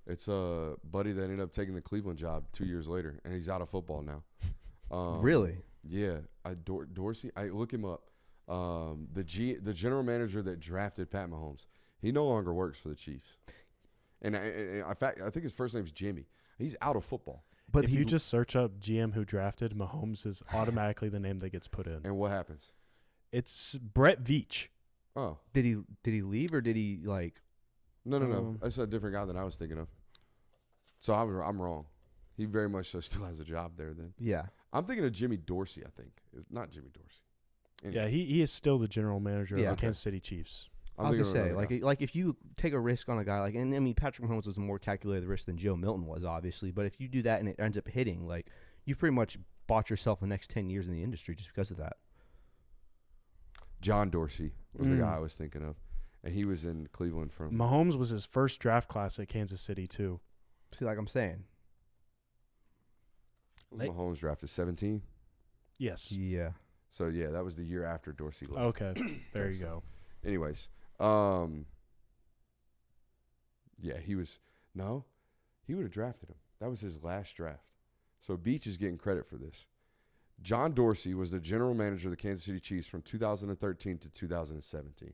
It's a buddy that ended up taking the Cleveland job 2 years later, and he's out of football now. Really? Yeah. Dorsey, I look him up. The general manager that drafted Pat Mahomes, he no longer works for the Chiefs. And in fact, I think his first name's Jimmy. He's out of football. But if you just search up GM who drafted, Mahomes is automatically the name that gets put in. And what happens? It's Brett Veach. Oh. Did he leave or did he, like? No. That's a different guy than I was thinking of. So I'm wrong. He very much so still has a job there then. Yeah. I'm thinking of Jimmy Dorsey, I think. It's not Jimmy Dorsey. Anyway. Yeah, he is still the general manager Yeah. of the Kansas City Chiefs. I was gonna say, like if you take a risk on a guy, like, and I mean, Patrick Mahomes was a more calculated risk than Joe Milton was, obviously. But if you do that and it ends up hitting, like, you've pretty much bought yourself the next 10 years in the industry just because of that. John Dorsey was the guy I was thinking of. And he was in Cleveland from. Mahomes was his first draft class at Kansas City, too. See, like I'm saying. Mahomes drafted 17. Yes. Yeah. So, yeah, that was the year after Dorsey left. Okay. There you go. Anyways. Yeah, he would have drafted him. That was his last draft. So Beach is getting credit for this. John Dorsey was the general manager of the Kansas City Chiefs from 2013 to 2017.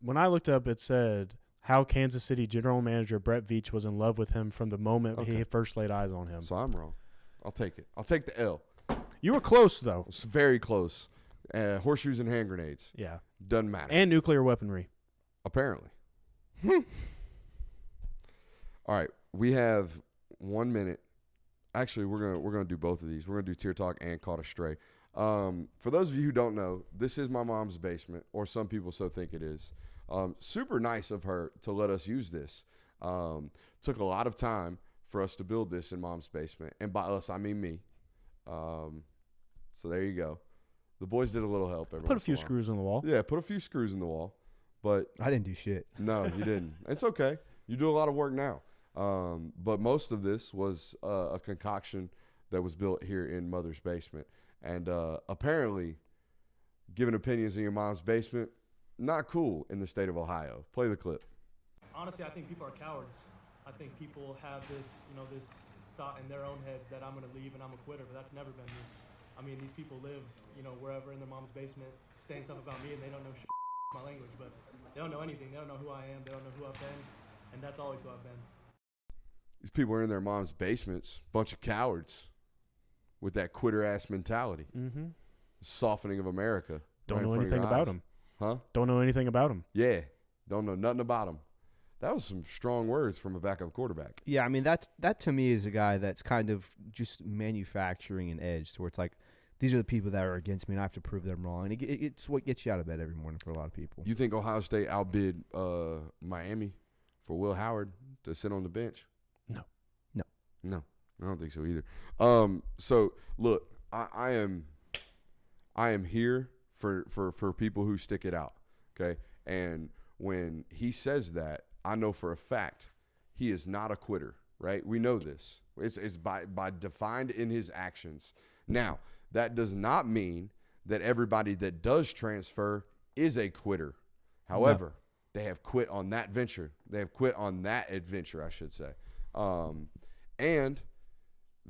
When I looked up, it said how Kansas City general manager Brett Veach was in love with him from the moment he first laid eyes on him. So I'm wrong. I'll take it. I'll take the L. You were close, though. It's very close. Horseshoes and hand grenades. Yeah. Doesn't matter. And nuclear weaponry. Apparently. All right. We have 1 minute. Actually, we're gonna do both of these. We're gonna do Tier Talk and Caught a Stray. For those of you who don't know, this is my mom's basement, or some people so think it is. Super nice of her to let us use this. Took a lot of time for us to build this in mom's basement, and by us I mean me. So there you go. The boys did a little help. Put a few screws in the wall. Yeah, put a few screws in the wall. But I didn't do shit. No, you didn't. It's okay. You do a lot of work now. But most of this was a concoction that was built here in Mother's basement. And apparently, giving opinions in your mom's basement, not cool in the state of Ohio. Play the clip. Honestly, I think people are cowards. I think people have this, this thought in their own heads that I'm going to leave and I'm a quitter, but that's never been me. I mean, these people live, wherever in their mom's basement, saying stuff about me, and they don't know shit my language, but they don't know anything. They don't know who I am. They don't know who I've been, and that's always who I've been. These people are in their mom's basements, bunch of cowards with that quitter-ass mentality. Mm-hmm. Softening of America. Don't know anything about them. Huh? Don't know anything about them. Yeah. Don't know nothing about them. That was some strong words from a backup quarterback. Yeah, I mean that to me is a guy that's kind of just manufacturing an edge, so where it's like these are the people that are against me, and I have to prove them wrong. And it's what gets you out of bed every morning for a lot of people. You think Ohio State outbid Miami for Will Howard to sit on the bench? No. No, I don't think so either. So look, I am here for people who stick it out. Okay, and when he says that, I know for a fact he is not a quitter. Right? We know this. It's by defined in his actions. Now, that does not mean that everybody that does transfer is a quitter. However, they have quit on that venture. They have quit on that adventure, I should say. And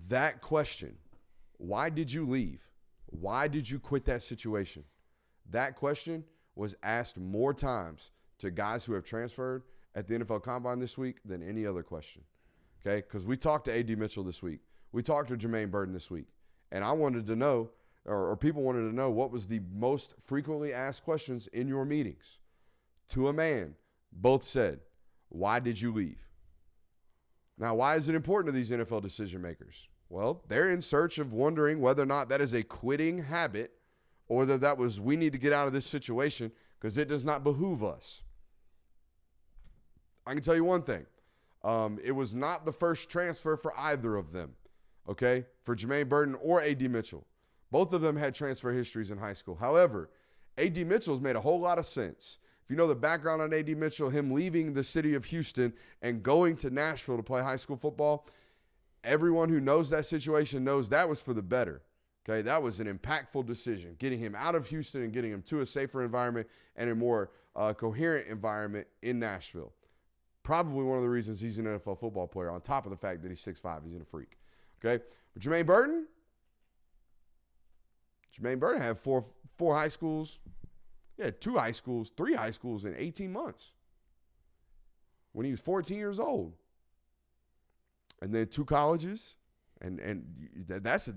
that question, why did you leave? Why did you quit that situation? That question was asked more times to guys who have transferred at the NFL Combine this week than any other question. Okay? Because we talked to A.D. Mitchell this week. We talked to Jermaine Burton this week. And I wanted to know, or people wanted to know, what was the most frequently asked questions in your meetings. To a man, both said, why did you leave? Now, why is it important to these NFL decision makers? Well, they're in search of wondering whether or not that is a quitting habit or whether that was we need to get out of this situation because it does not behoove us. I can tell you one thing. It was not the first transfer for either of them, okay, for Jermaine Burton or A.D. Mitchell. Both of them had transfer histories in high school. However, A.D. Mitchell's made a whole lot of sense. If you know the background on A.D. Mitchell, him leaving the city of Houston and going to Nashville to play high school football, everyone who knows that situation knows that was for the better. Okay, that was an impactful decision, getting him out of Houston and getting him to a safer environment and a more coherent environment in Nashville. Probably one of the reasons he's an NFL football player, on top of the fact that he's 6'5", he's a freak. Okay, but Jermaine Burton had four high schools. He had 2 high schools, 3 high schools in 18 months when he was 14 years old. And then 2 colleges, and that's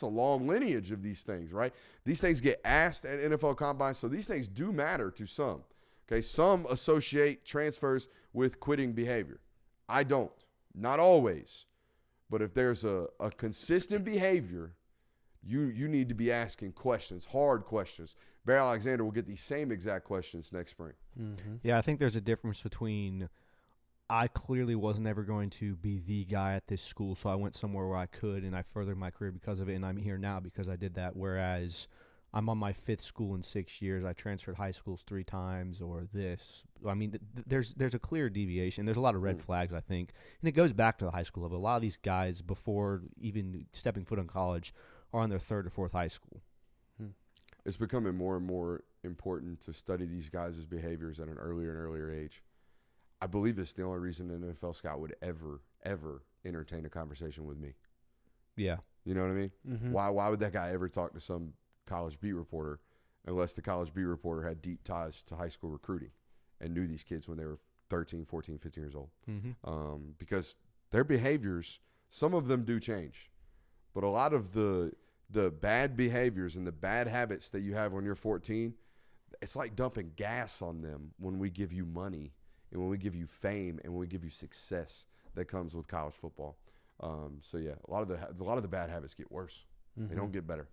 a long lineage of these things, right? These things get asked at NFL Combine, so these things do matter to some. Okay, some associate transfers with quitting behavior. I don't, not always. But if there's a consistent behavior, you need to be asking questions, hard questions. Barry Alexander will get these same exact questions next spring. Mm-hmm. Yeah, I think there's a difference between I clearly wasn't ever going to be the guy at this school, so I went somewhere where I could, and I furthered my career because of it, and I'm here now because I did that, whereas I'm on my 5th school in 6 years. I transferred high schools 3 times or this. I mean, there's a clear deviation. There's a lot of red flags, I think, and it goes back to the high school level. A lot of these guys, before even stepping foot in college, are on their 3rd or 4th high school. It's becoming more and more important to study these guys' behaviors at an earlier and earlier age. I believe it's the only reason an NFL scout would ever entertain a conversation with me. Yeah. You know what I mean? Mm-hmm. Why would that guy ever talk to some college beat reporter unless the college beat reporter had deep ties to high school recruiting and knew these kids when they were 13, 14, 15 years old? Mm-hmm. Because their behaviors, some of them do change. But a lot of the bad behaviors and the bad habits that you have when you're 14, it's like dumping gas on them when we give you money and when we give you fame and when we give you success that comes with college football. So yeah, a lot of the bad habits get worse. Mm-hmm. They don't get better.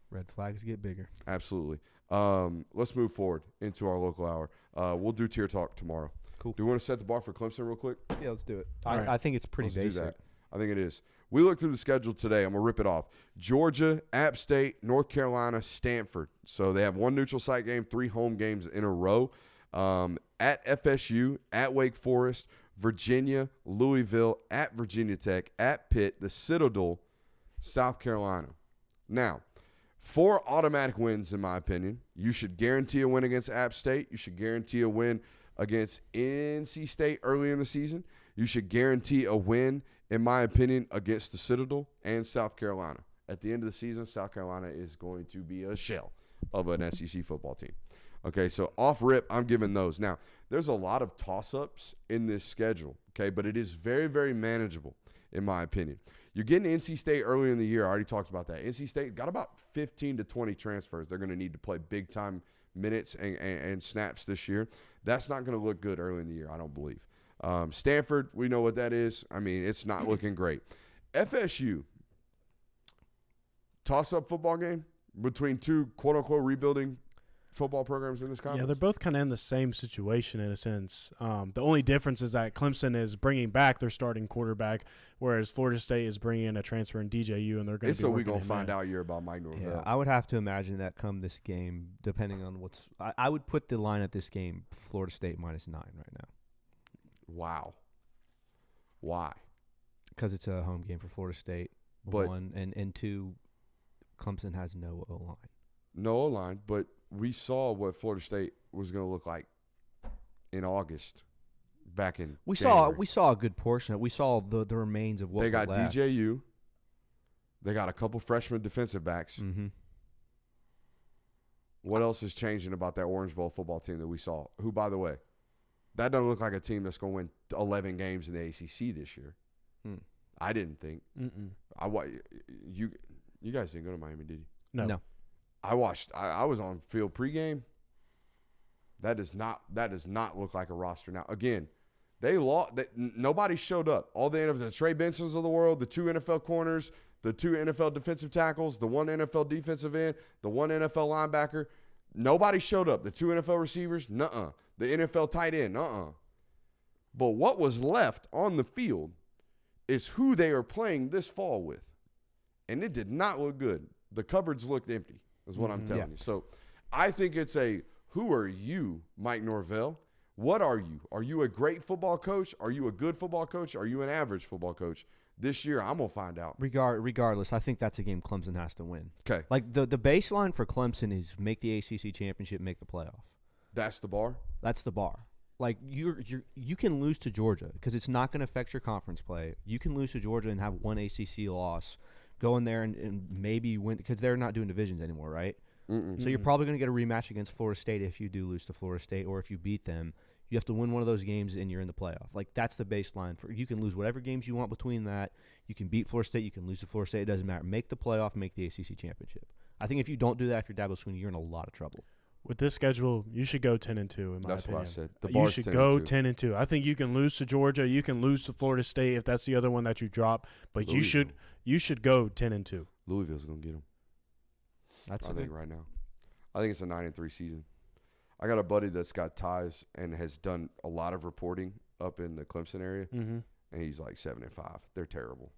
Red flags get bigger. Absolutely. Let's move forward into our local hour. We'll do tier talk tomorrow. Cool. Do you want to set the bar for Clemson real quick? Yeah, let's do it. All right. I think it's pretty Let's do basic. that. I think it is. We looked through the schedule today. I'm going to rip it off. Georgia, App State, North Carolina, Stanford. So they have 1 neutral site game, 3 home games in a row. At FSU, at Wake Forest, Virginia, Louisville, at Virginia Tech, at Pitt, the Citadel, South Carolina. Now, 4 automatic wins, in my opinion. You should guarantee a win against App State. You should guarantee a win against NC State early in the season. You should guarantee a win, in my opinion, against the Citadel and South Carolina. At the end of the season, South Carolina is going to be a shell of an SEC football team. Okay, so off rip, I'm giving those. Now, there's a lot of toss-ups in this schedule, okay, but it is very, very manageable, in my opinion. You're getting NC State early in the year. I already talked about that. NC State got about 15 to 20 transfers. They're going to need to play big-time minutes and snaps this year. That's not going to look good early in the year, I don't believe. Stanford, we know what that is. I mean, it's not looking great. FSU, toss-up football game between two quote-unquote rebuilding football programs in this conference? Yeah, they're both kind of in the same situation in a sense. The only difference is that Clemson is bringing back their starting quarterback, whereas Florida State is bringing in a transfer in DJU, and they're going to be so we're working going to him find in. out here about Mike Norvell. Yeah, I would have to imagine that come this game, depending on what's – I would put the line at this game, Florida State -9 right now. Wow. Why? Because it's a home game for Florida State, But- one, and two, Clemson has no O-line. No O-line, but we saw what Florida State was going to look like in August back in January. We saw a good portion. We saw the remains of what They got left. DJU. They got a couple freshman defensive backs. Mm-hmm. What else is changing about that Orange Bowl football team that we saw? Who, by the way, that doesn't look like a team that's going to win 11 games in the ACC this year. I didn't think. You guys didn't go to Miami, did you? No. I watched. I was on field pregame. That does not look like a roster now. Again, they lost. Nobody showed up. All the Trey Bensons of the world, the 2 NFL corners, the 2 NFL defensive tackles, the 1 NFL defensive end, the 1 NFL linebacker. Nobody showed up. The 2 NFL receivers, nuh-uh. The NFL tight end, nuh-uh. But what was left on the field is who they are playing this fall with, and it did not look good. The cupboards looked empty. Is what I'm telling you. So I think it's who are you, Mike Norvell? What are you? Are you a great football coach? Are you a good football coach? Are you an average football coach? This year, I'm going to find out. Regardless, I think that's a game Clemson has to win. Okay. Like the baseline for Clemson is make the ACC championship, make the playoff. That's the bar? That's the bar. Like you can lose to Georgia because it's not going to affect your conference play. You can lose to Georgia and have 1 ACC loss. Go in there and maybe win because they're not doing divisions anymore, right? So you're probably going to get a rematch against Florida State if you do lose to Florida State, or if you beat them. You have to win one of those games and you're in the playoff. Like that's the baseline for you can lose whatever games you want between that. You can beat Florida State, you can lose to Florida State. It doesn't matter. Make the playoff, make the ACC championship. I think if you don't do that, if you're Dabo Swinney, you're in a lot of trouble. With this schedule, you should go 10-2. In my That's opinion, what I said. The you bar's should 10-2. go 10-2. I think you can lose to Georgia, you can lose to Florida State if that's the other one that you drop, but you should go 10-2. Louisville's going to get them. That's I think right now. I think it's a 9-3 season. I got a buddy that's got ties and has done a lot of reporting up in the Clemson area, and he's like 7-5. They're terrible,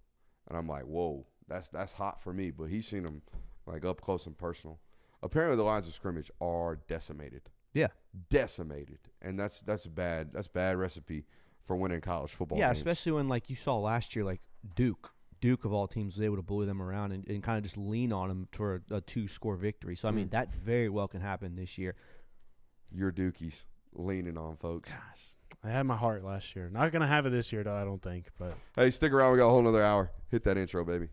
and I'm like, whoa, that's hot for me. But he's seen them like up close and personal. Apparently, the lines of scrimmage are decimated. Yeah, decimated, and that's bad. That's bad recipe for winning college football. Yeah, games. especially when like you saw last year, like Duke of all teams was able to bully them around and kind of just lean on them for a 2-score victory. So I mean, that very well can happen this year. Your Dukies leaning on folks. Gosh, I had my heart last year. Not gonna have it this year, though. I don't think. But hey, stick around. We got a whole nother hour. Hit that intro, baby.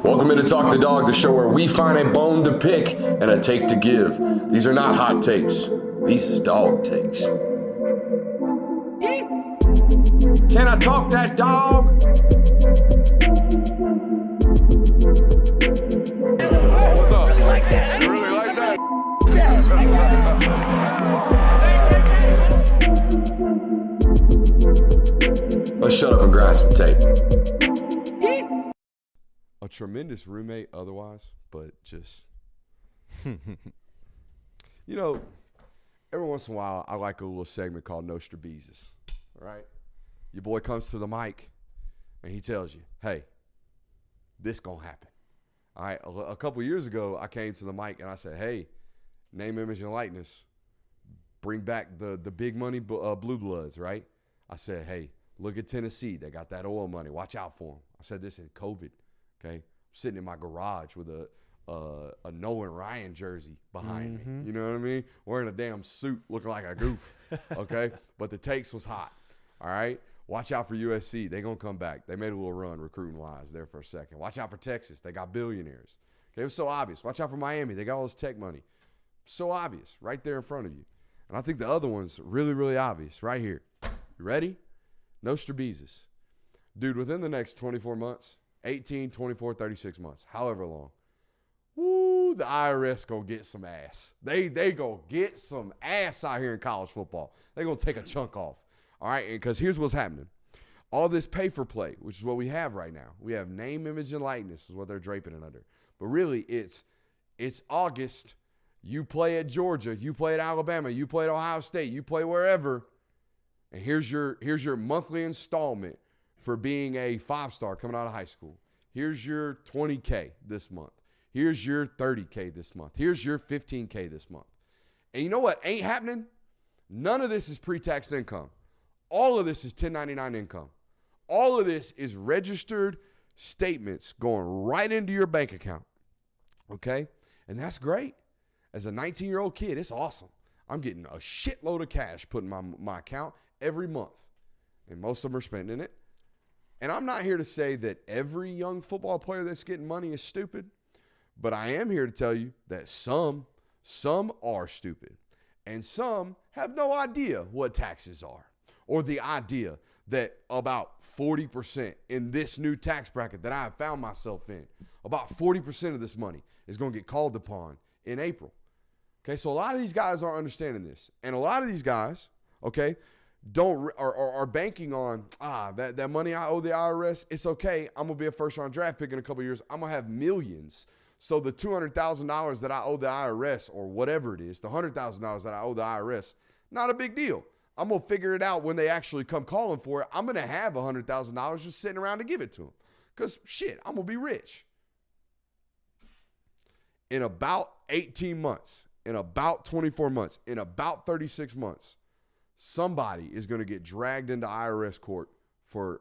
Welcome into Talk the Dog, the show where we find a bone to pick and a take to give. These are not hot takes. These is dog takes. Can I talk that dog? What's up? You really like that? Let's shut up and grind some tape. A tremendous roommate otherwise, but just, you know, every once in a while, I like a little segment called Nostra Beezus, right? Your boy comes to the mic, and he tells you, hey, this gonna happen. All right, a couple years ago, I came to the mic, and I said, hey, name, image, and likeness. Bring back the big money blue bloods, right? I said, hey, look at Tennessee. They got that oil money. Watch out for them. I said this in COVID. Okay, I'm sitting in my garage with a Nolan Ryan jersey behind me. You know what I mean? Wearing a damn suit, looking like a goof. Okay, but the takes was hot. All right, watch out for USC. They gonna come back. They made a little run recruiting wise there for a second. Watch out for Texas. They got billionaires. Okay, it was so obvious. Watch out for Miami. They got all this tech money. So obvious, right there in front of you. And I think the other one's really, really obvious right here. You ready? Nostra Beezus. Dude, within the next 24 months, 18, 24, 36 months, however long. Woo, the IRS gonna get some ass. They gonna get some ass out here in college football. They gonna take a chunk off. All right, because here's what's happening. All this pay for play, which is what we have right now. We have name, image, and likeness is what they're draping it under. But really, it's August. You play at Georgia, you play at Alabama, you play at Ohio State, you play wherever, and here's your monthly installment for being a 5-star coming out of high school. Here's your $20K this month. Here's your $30K this month. Here's your $15K this month. And you know what ain't happening? None of this is pre-tax income. All of this is 1099 income. All of this is registered statements going right into your bank account. Okay? And that's great. As a 19-year-old kid, it's awesome. I'm getting a shitload of cash put in my account every month. And most of them are spending it. And I'm not here to say that every young football player that's getting money is stupid. But I am here to tell you that some are stupid. And some have no idea what taxes are. Or the idea that about 40% in this new tax bracket that I have found myself in, about 40% of this money is going to get called upon in April. Okay, so a lot of these guys aren't understanding this. And a lot of these guys, okay, are banking on, that money I owe the IRS, it's okay. I'm going to be a first-round draft pick in a couple of years. I'm going to have millions. So the $200,000 that I owe the IRS or whatever it is, the $100,000 that I owe the IRS, not a big deal. I'm going to figure it out when they actually come calling for it. I'm going to have $100,000 just sitting around to give it to them. Because, shit, I'm going to be rich. In about 18 months, in about 24 months, in about 36 months, somebody is going to get dragged into IRS court for,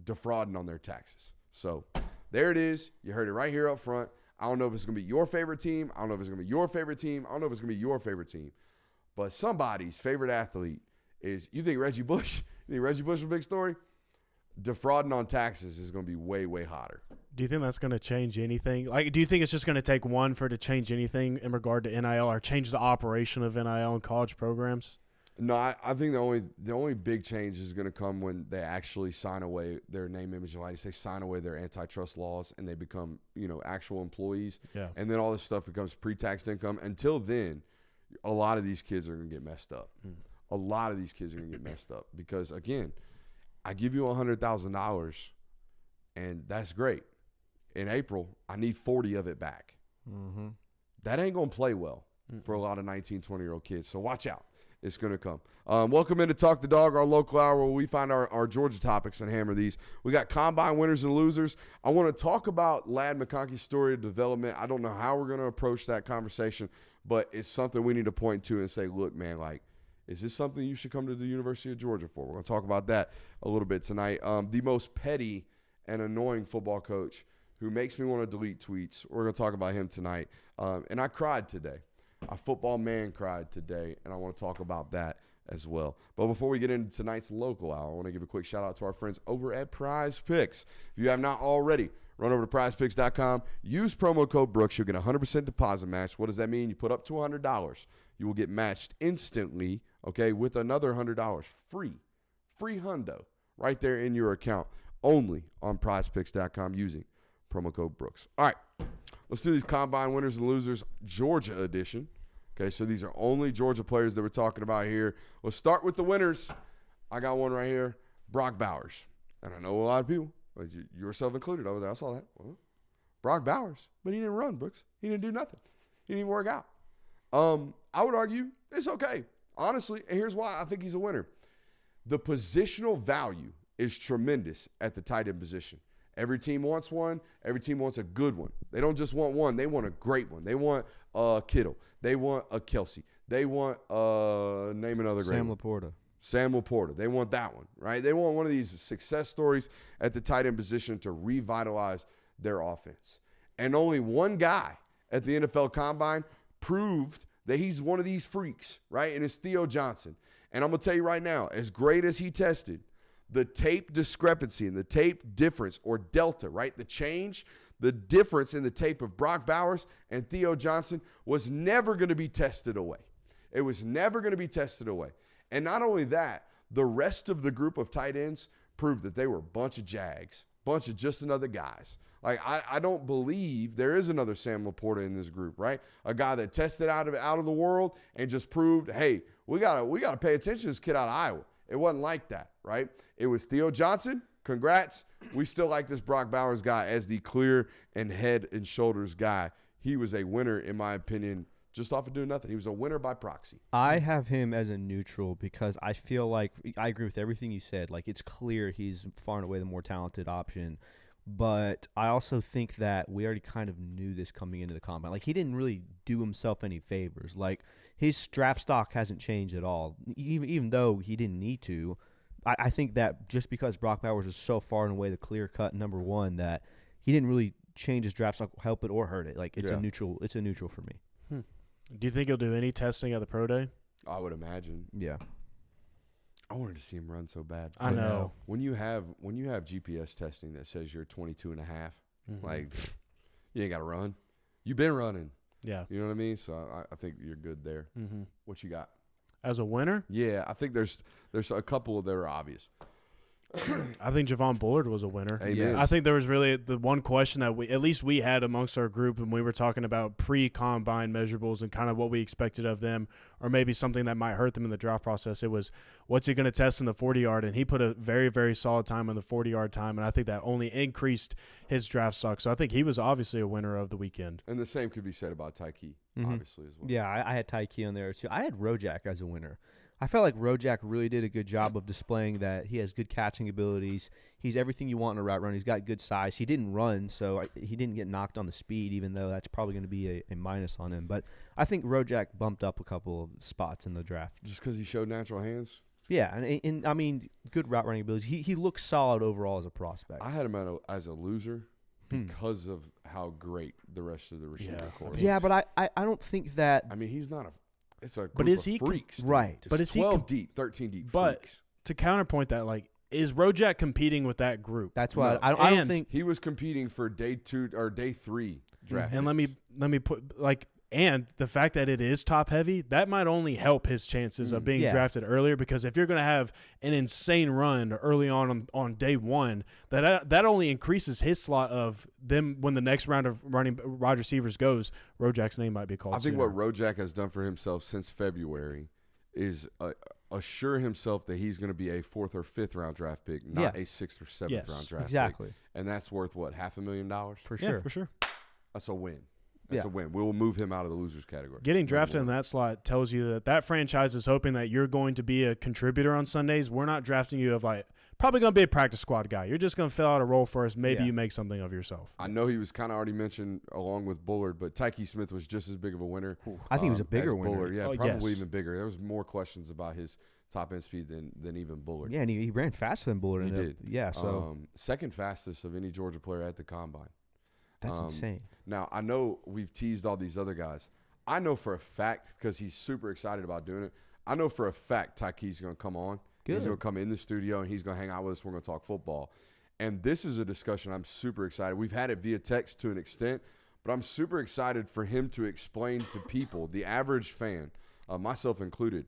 defrauding on their taxes. So there it is. You heard it right here up front. I don't know if it's going to be your favorite team. I don't know if it's going to be your favorite team. I don't know if it's going to be your favorite team. But somebody's favorite athlete is, you think Reggie Bush? You think Reggie Bush is a big story? Defrauding on taxes is going to be way, way hotter. Do you think that's going to change anything? Like, do you think it's just going to take one for it to change anything in regard to NIL or change the operation of NIL in college programs? No, I think the only big change is going to come when they actually sign away their name, image, and likeness. They sign away their antitrust laws and they become, actual employees. Yeah. And then all this stuff becomes pre-tax income. Until then, a lot of these kids are going to get messed up. A lot of these kids are going to get messed up because, again, I give you $100,000 and that's great. In April, I need 40 of it back. Mm-hmm. That ain't going to play well for a lot of 19, 20-year-old kids. So watch out. It's going to come. Welcome in to Talk the Dog, our local hour where we find our Georgia topics and hammer these. We got combine winners and losers. I want to talk about Ladd McConkey's story of development. I don't know how we're going to approach that conversation, but it's something we need to point to and say, look, man, like, is this something you should come to the University of Georgia for? We're going to talk about that a little bit tonight. The most petty and annoying football coach who makes me want to delete tweets. We're going to talk about him tonight. And I cried today. A football man cried today, and I want to talk about that as well. But before we get into tonight's local hour, I want to give a quick shout-out to our friends over at PrizePicks. If you have not already, run over to PrizePicks.com. Use promo code Brooks. You'll get a 100% deposit match. What does that mean? You put up to $100. You will get matched instantly, okay, with another $100. Free hundo right there in your account, only on PrizePicks.com using promo code Brooks. All right. Let's do these combine winners and losers, Georgia edition. Okay, so these are only Georgia players that we're talking about here. Let's start with the winners. I got one right here, Brock Bowers. And I know a lot of people, yourself included over there. I saw that. Well, Brock Bowers, but he didn't run, Brooks. He didn't do nothing. He didn't even work out. I would argue it's okay, honestly, and here's why I think he's a winner. The positional value is tremendous at the tight end position. Every team wants one. Every team wants a good one. They don't just want one. They want a great one. They want a Kittle. They want a Kelce. They want name another great one. Sam Laporta. They want that one, right? They want one of these success stories at the tight end position to revitalize their offense. And only one guy at the NFL Combine proved that he's one of these freaks, right? And it's Theo Johnson. And I'm going to tell you right now, as great as he tested, the tape discrepancy and the tape difference or delta, right? The difference in the tape of Brock Bowers and Theo Johnson was never going to be tested away. It was never going to be tested away. And not only that, the rest of the group of tight ends proved that they were a bunch of Jags, bunch of just another guys. Like, I don't believe there is another Sam Laporta in this group, right? A guy that tested out of the world and just proved, hey, we gotta pay attention to this kid out of Iowa. It wasn't like that, right? It was Theo Johnson. Congrats. We still like this Brock Bowers guy as the clear and head and shoulders guy. He was a winner, in my opinion, just off of doing nothing. He was a winner by proxy. I have him as a neutral because I feel like I agree with everything you said. Like, it's clear he's far and away the more talented option. But I also think that we already kind of knew this coming into the combine. Like, he didn't really do himself any favors. Like, his draft stock hasn't changed at all, even though he didn't need to. I think that just because Brock Bowers is so far and away the clear-cut number one that he didn't really change his draft stock, help it or hurt it. Like, it's a neutral. It's a neutral for me. Do you think he'll do any testing at the pro day? I would imagine. Yeah. I wanted to see him run so bad. I know. When you have GPS testing that says you're 22 and a half, like, you ain't got to run. You've been running. Yeah. You know what I mean? So I think you're good there. What you got? As a winner? Yeah, I think there's a couple that are obvious. I think Javon Bullard was a winner. Amen. I think there was really the one question that we had amongst our group, and we were talking about pre-combine measurables and kind of what we expected of them, or maybe something that might hurt them in the draft process. It was, what's he going to test in the 40-yard? And he put a very, very solid time on the 40-yard time, and I think that only increased his draft stock. So I think he was obviously a winner of the weekend. And the same could be said about Tyke, obviously, as well. Yeah, I had Tyke on there too. I had Rojak as a winner. I felt like Rojak really did a good job of displaying that he has good catching abilities. He's everything you want in a route run. He's got good size. He didn't run, so he didn't get knocked on the speed, even though that's probably going to be a minus on him. But I think Rojak bumped up a couple of spots in the draft. Just because he showed natural hands? Yeah, and I mean, good route running abilities. He looks solid overall as a prospect. I had him as a loser because of how great the rest of the receiving corps is. Yeah, but I don't think that. I mean, he's not a. It's a group But is of he freaks, dude. right? Just But is he 12 deep, 13 deep But freaks. to counterpoint that, like, is Rojak competing with that group? That's why No. I don't And think. He was competing for day 2 or day 3 draft. And picks. let me put, like, and the fact that it is top heavy, that might only help his chances of being drafted earlier, because if you're going to have an insane run early on day one, that only increases his slot of them when the next round of wide receivers goes. Rojak's name might be called. I think sooner. what Rojak has done for himself since February is assure himself that he's going to be a 4th or 5th round draft pick, not a 6th or 7th round draft exactly. pick. And that's worth what, $500,000? For sure. Yeah, for sure. That's a win. That's a win. We will move him out of the losers category. Getting drafted in that slot tells you that franchise is hoping that you're going to be a contributor on Sundays. We're not drafting you of, like, probably going to be a practice squad guy. You're just going to fill out a role for us. Maybe you make something of yourself. I know he was kind of already mentioned along with Bullard, but Tyke Smith was just as big of a winner. I think he was a bigger as winner. Bullard. Yeah, Oh, probably yes. even bigger. There was more questions about his top end speed than even Bullard. Yeah, and he ran faster than Bullard. He did. Yeah, so second fastest of any Georgia player at the combine. that's insane. Now, I know we've teased all these other guys. I know for a fact, because he's super excited about doing it, I know for a fact Tyke's going to come on. Good. He's going to come in the studio, and he's going to hang out with us. We're going to talk football. And this is a discussion I'm super excited. We've had it via text to an extent, but I'm super excited for him to explain to people, the average fan, myself included,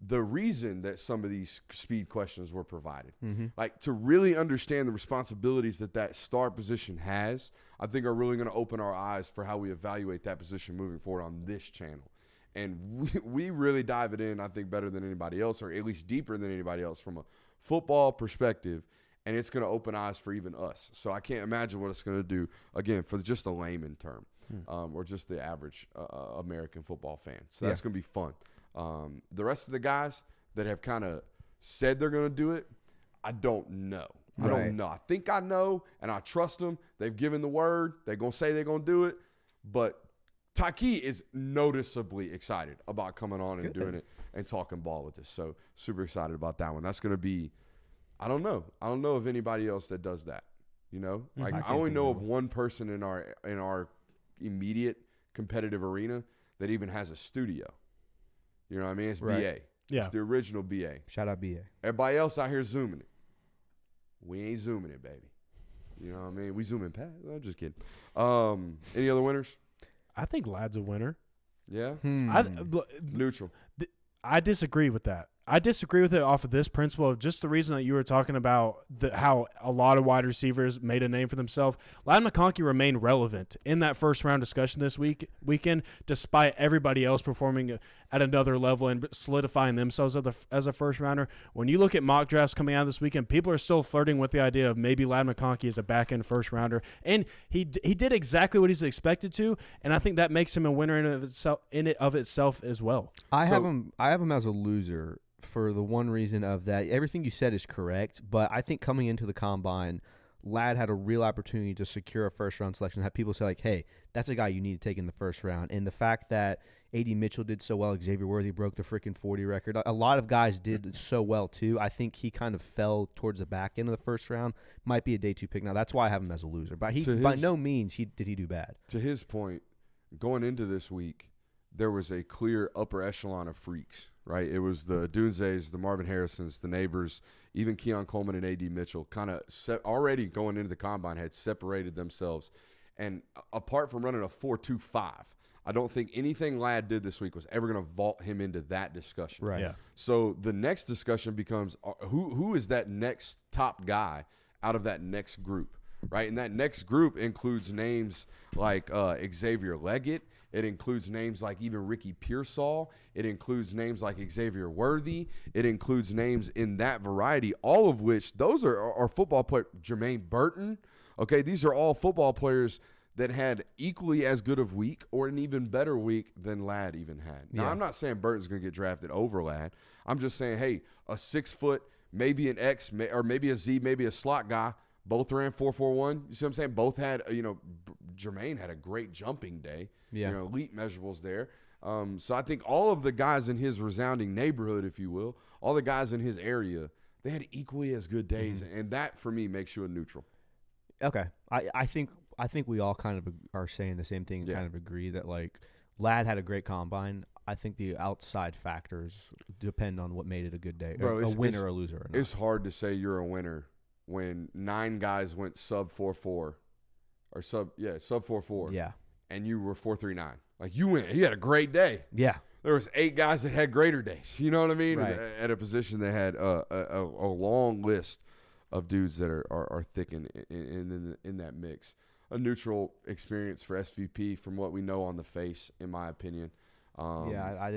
the reason that some of these speed questions were provided. Like, to really understand the responsibilities that star position has, I think are really going to open our eyes for how we evaluate that position moving forward on this channel. And we really dive it in, I think, better than anybody else, or at least deeper than anybody else from a football perspective, and it's going to open eyes for even us. So I can't imagine what it's going to do, again, for just a layman term, or just the average American football fan. So that's going to be fun. The rest of the guys that have kind of said they're going to do it, I don't know. I don't know. I think I know, and I trust them. They've given the word. They're going to say they're going to do it. But Tyke is noticeably excited about coming on and doing it and talking ball with us. So super excited about that one. That's going to be, I don't know. I don't know of anybody else that does that. You know, like I only know of one person in our immediate competitive arena that even has a studio. You know what I mean? It's BA. Yeah. It's the original BA. Shout out BA. Everybody else out here zooming it. We ain't zooming it, baby. You know what I mean? We zooming past. I'm just kidding. Any other winners? I think Ladd's a winner. Yeah? Neutral. I disagree with that. I disagree with it off of this principle of just the reason that you were talking about how a lot of wide receivers made a name for themselves. Ladd McConkey remained relevant in that first-round discussion this weekend, despite everybody else performing at another level and solidifying themselves as a first-rounder. When you look at mock drafts coming out this weekend, people are still flirting with the idea of maybe Ladd McConkey is a back-end first-rounder, and he did exactly what he's expected to, and I think that makes him a winner in it of itself as well. I have him as a loser for the one reason of that everything you said is correct, but I think coming into the combine, Ladd had a real opportunity to secure a first-round selection, have people say, like, hey, that's a guy you need to take in the first round. And the fact that A.D. Mitchell did so well, Xavier Worthy broke the freaking 40 record, a lot of guys did so well too. I think he kind of fell towards the back end of the first round. Might be a day 2 pick now. That's why I have him as a loser. But by no means did he do bad. To his point, going into this week, there was a clear upper echelon of freaks, right? It was the Dunzeys, the Marvin Harrisons, the Neighbors, even Keon Coleman and A.D. Mitchell kind of already going into the combine had separated themselves. And apart from running a 4.25, I don't think anything Ladd did this week was ever going to vault him into that discussion. Right. Yeah. So the next discussion becomes who is that next top guy out of that next group, right? And that next group includes names like Xavier Leggett. It includes names like even Ricky Pearsall. It includes names like Xavier Worthy. It includes names in that variety, all of which those are football players. Jermaine Burton. Okay, these are all football players that had equally as good of week or an even better week than Ladd even had. Now, I'm not saying Burton's going to get drafted over Ladd. I'm just saying, hey, a 6 foot, maybe an X, or maybe a Z, maybe a slot guy, both ran 4.41. You see what I'm saying? Both had, Jermaine had a great jumping day. Yeah. Elite measurables there. So I think all of the guys in his resounding neighborhood, if you will, all the guys in his area, they had equally as good days. Mm-hmm. And that, for me, makes you a neutral. Okay. I think we all kind of are saying the same thing and kind of agree that, like, Ladd had a great combine. I think the outside factors depend on what made it a good day. Bro, a winner or a loser or not. It's hard to say you're a winner when 9 guys went sub 4.4 or sub 4.4. Yeah. And you were 4.39. Like, you win. You had a great day. Yeah. There was 8 guys that had greater days. You know what I mean? Right. At a position that had a long list of dudes that are thick in that mix. A neutral experience for SVP from what we know on the face, in my opinion. I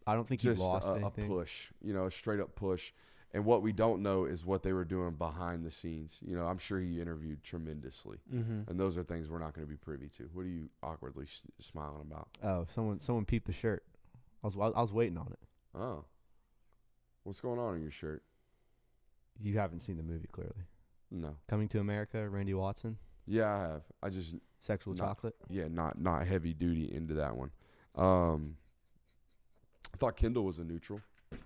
don't think he lost anything. A push, a straight up push. And what we don't know is what they were doing behind the scenes. I'm sure he interviewed tremendously. Mm-hmm. And those are things we're not going to be privy to. What are you awkwardly smiling about? Oh, someone peeped the shirt. I was waiting on it. Oh. What's going on in your shirt? You haven't seen the movie, clearly. No. Coming to America, Randy Watson? Yeah, I have. I just Sexual chocolate? Yeah, not heavy duty into that one. I thought Kendall was a neutral.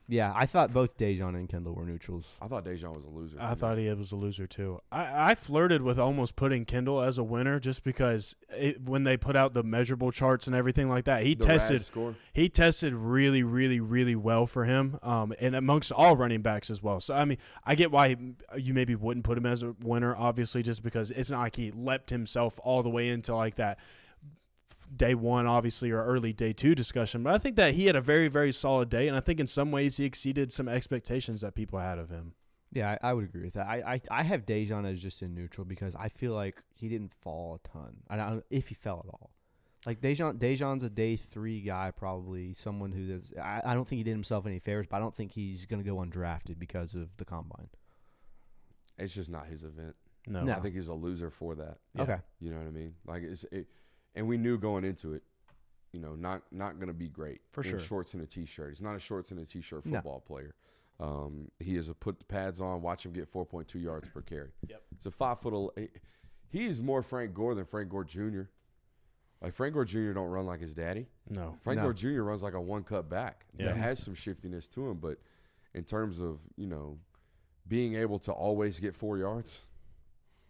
Yeah, I thought both Dejon and Kendall were neutrals. I thought Dejon was a loser. I thought he was a loser too. I flirted with almost putting Kendall as a winner just because when they put out the measurable charts and everything like that, he tested really, really, really well for him, and amongst all running backs as well. So, I mean, I get why you maybe wouldn't put him as a winner, obviously, just because it's not like he leapt himself all the way into like that day 1, obviously, or early day 2 discussion. But I think that he had a very, very solid day, and I think in some ways he exceeded some expectations that people had of him. Yeah, I would agree with that. I have Dejon as just in neutral because I feel like he didn't fall a ton. I don't know if he fell at all. Like Dejon's a day 3 guy, probably someone who does. I don't think he did himself any favors, but I don't think he's going to go undrafted because of the combine. It's just not his event. No. I think he's a loser for that. Yeah. Okay. You know what I mean? Like and we knew going into it, not going to be great. For sure. Shorts and a T-shirt. He's not a shorts and a T-shirt football player. He is a put the pads on, watch him get 4.2 yards per carry. Yep. It's a 5 foot. He is more Frank Gore than Frank Gore Jr. Like, Frank Gore Jr. don't run like his daddy. No. Frank Gore Jr. runs like a one-cut back Yeah. that has some shiftiness to him. But in terms of, being able to always get 4 yards,